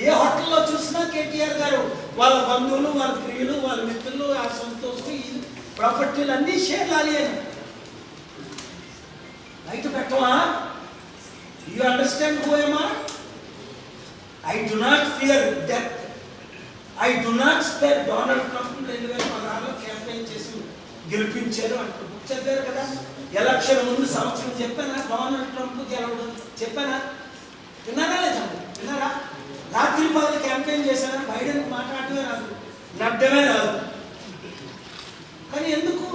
ఏ హోటల్లో చూసినా కేటీఆర్ గారు, వాళ్ళ బంధువులు, వాళ్ళ ప్రియులు, వాళ్ళ మిత్రులు, ఆ సంతోషం, ఈ ప్రాపర్టీలు అన్నీ షేర్ లాలి అని బయట పెట్టవా? యూ అండర్స్టాండ్ హూ ఏమా? I do not fear death. I do not spare Donald Trump 2016లో క్యాంపెయిన్ చేసి గెలిపించారు అంటూ బుక్ చదివారు కదా. ఎలక్షన్ ముందు సంవత్సరం చెప్పానా డొనాల్డ్ ట్రంప్ గెలవడం చెప్పానా? విన్నారా లేదా? విన్నారా? రాత్రి పగలు క్యాంపెయిన్ చేశారా? బైడెన్ మాట్లాడటమే రాదు, నడ్డమే రాదు. కానీ ఎందుకు?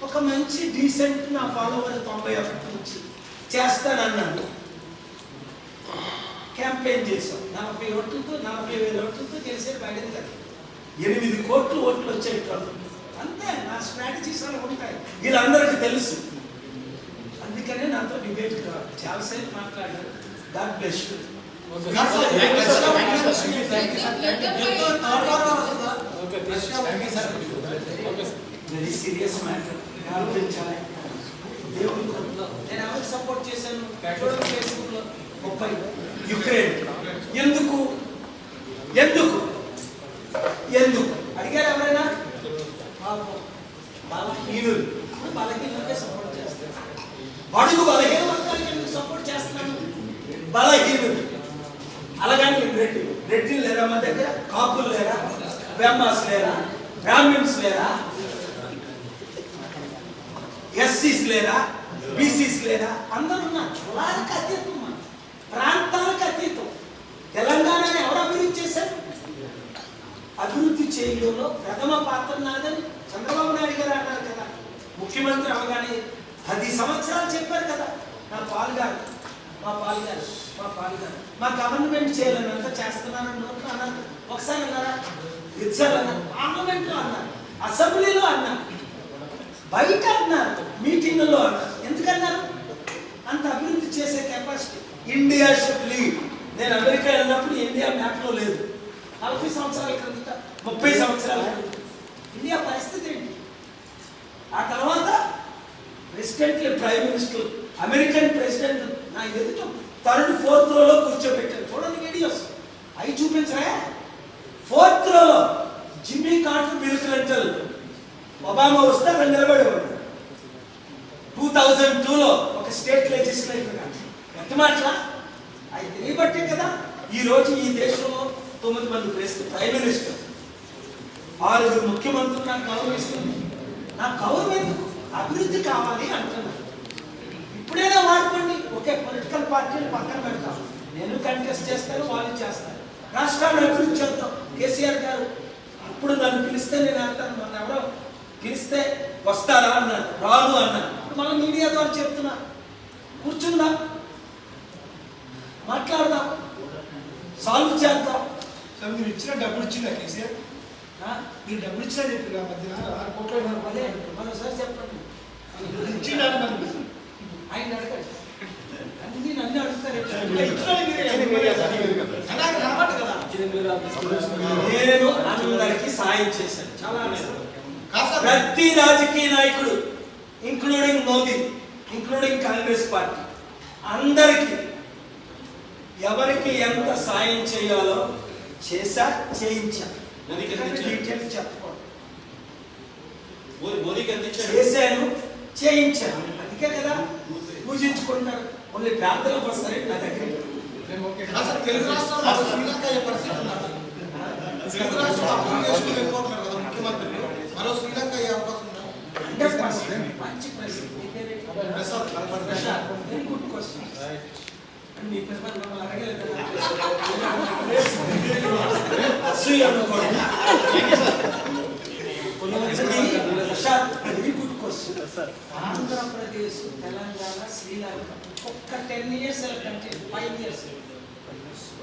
ఒక మంచి డీసెంట్ నా ఫాలోవర్ 91 నుంచి చేస్తానన్నాను. క్యాంపెయిన్ చేశాం. 40 ఓట్లతో 40,000 ఓట్లతో గెలిచారు బైడెన్ గారు. 8 కోట్ల ఓట్లు వచ్చాయి ట్రంప్. అంతే, నా స్ట్రాటజీస్ అలా ఉంటాయి, వీళ్ళందరికీ తెలుసు. అందుకనే నాతో డిబేట్ కావాలి. చాలాసేపు మాట్లాడారు. God bless you. Very serious matter. ఆలోచించాలి. దేవుడి కొరకు నేను ఎవరికి సపోర్ట్ చేశాను? చూడండి ఫేస్బుక్లో 30 యుక్రెయిన్. ఎందుకు ఎందుకు ఎందుకు అడిగారు ఎవరైనా? బలహీనులు. బలహీనులకే సపోర్ట్ చేస్తారు. బడుగు బలహీన వర్గానికి ఎందుకు సపోర్ట్ చేస్తున్నాను? బలహీనులు. అలాగని రెడ్డిలు లేరా మా దగ్గర? కాపులు లేరా? బ్రహ్మాస్ లేరా? బ్రాహ్మిన్స్ లేరా? ఎస్సీస్ లేరా? బీసీస్ లేరా? అందరూ ఉన్నారు. కులాలకు అతీతం, ప్రాంతాలకు అతీతం. తెలంగాణని ఎవరు అభివృద్ధి చేశారు? అభివృద్ధి చేయడంలో ప్రథమ పాత్ర నాదని చంద్రబాబు నాయుడు గారు అన్నారు కదా. ముఖ్యమంత్రి అవగానే 10 సంవత్సరాలు చెప్పారు కదా. మా పాలుగారు మా గవర్నమెంట్ చేయాలని అంతా చేస్తున్నారని అన్నారు. ఒకసారి అన్నారా? ఇచ్చారు అన్నారు. పార్లమెంట్లో అన్నారు, అసెంబ్లీలో అన్నారు, బయట అన్నారు, మీటింగ్లో అన్నారు. ఎందుకన్నారు? అంత అభివృద్ధి చేసే కెపాసిటీ. India should lead. నేను అమెరికా వెళ్ళినప్పుడు ఇండియా మ్యాప్లో లేదు. 40 సంవత్సరాల క్రిందట, 30 సంవత్సరాల క్రిందట ఇండియా పరిస్థితి ఏంటి? ఆ తర్వాత ప్రెసిడెంట్లు, ప్రైమ్ మినిస్టర్, అమెరికన్ ప్రెసిడెంట్ నా ఎదుట 3rd, 4th రోలో కూర్చోబెట్టారు. చూడండి వీడియోస్, అవి చూపించరా? 4th రోలో Jimmy Carter, bill Clinton, Obama వస్తే అక్కడ నిలబడేవాడు. 2002లో ఒక స్టేట్ లెజిస్లేటర్గా ఎంత మాట్లా అది తెలియబట్టే కదా ఈరోజు ఈ దేశంలో 9 మంది ప్రైమ్ మినిస్టర్, 6 ముఖ్యమంత్రులు నాకు గౌరవిస్తుంది. నాకు గౌరవం ఎందుకు? అభివృద్ధి కావాలి అంటున్నాను. ఇప్పుడైనా వాడుకోండి. ఒకే పొలిటికల్ పార్టీలు పక్కన పెడతాం. నేను కంటెస్ట్ చేస్తాను, వాళ్ళు చేస్తారు. రాష్ట్రాన్ని అభివృద్ధి చేద్దాం. కేసీఆర్ గారు అప్పుడు నన్ను పిలిస్తే నేను అంటాను, మన ఎవరో పిలిస్తే వస్తారా అన్నారు, రాదు అన్నారు. ఇప్పుడు మనం మీడియా ద్వారా చెప్తున్నా, కూర్చుందాం, మాట్లాడదాం, సాల్వ్ చేద్దాం. మీరు ఇచ్చిన డబ్బులు ఇచ్చిందా కేసీఆర్? మీరు డబ్బులు ఇచ్చినా చెప్పారు ఆ మధ్యన 6 కోట్ల మరోసారి చెప్పండి. ఇచ్చిందా? ఆయన అడగండి, అన్ని నన్ను అడుగుతారు. నేను అందరికీ సాయం చేశాను. చాలా ప్రతి రాజకీయ నాయకుడు, including Modi, including Congress party, అందరికీ ఎవరికి ఎంత సాయం చేయాలో చేశా, చేయించా. డీటెయిల్స్ చెప్పుకోండి. చేశాను, చేయించాను. అందుకే కదా పూజించుకుంటారు. ఓన్లీ ప్రార్థనలకు వస్తారే నా దగ్గర. తెలుగు రాష్ట్రాల్లో శ్రీలంక ఏ పరిస్థితి ఉన్నారు? తెలుగు రాష్ట్రాలు అభివృద్ధి చేసుకుని వెళ్ళిపోతున్నారు కదా ముఖ్యమంత్రి. మరో శ్రీలంక అయ్యే అవకాశం ఉందా? 100% మంచి ప్రశ్న. Very good question. మీ ప్రశ్న అడగలేదు. అసూయ అనుకోండి. Very good question. Andhra Pradesh, Telangana, Sri Lanka ఒక్క 10 years కంటే 5 years,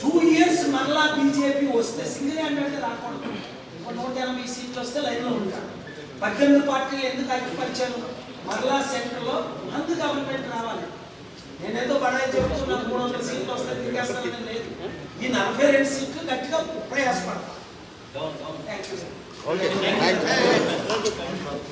2 years మరలా బీజేపీ వస్తే సింగిల్ హ్యాండెడ్ రాకూడదు. 180 సీట్లు వస్తే లైన్లో ఉంటారు. 18 పార్టీలు ఎందుకు ఐక్యపరిచాను? మరలా సెంటర్లో మందు గవర్నమెంట్ రావాలి. నేనేదో బడాయి చెప్తున్నాను 300 సీట్లు వస్తే తిరిగేస్తానని లేదు. ఈ 42 సీట్లు గట్టిగా ప్రయాసపడతాను. Thank you.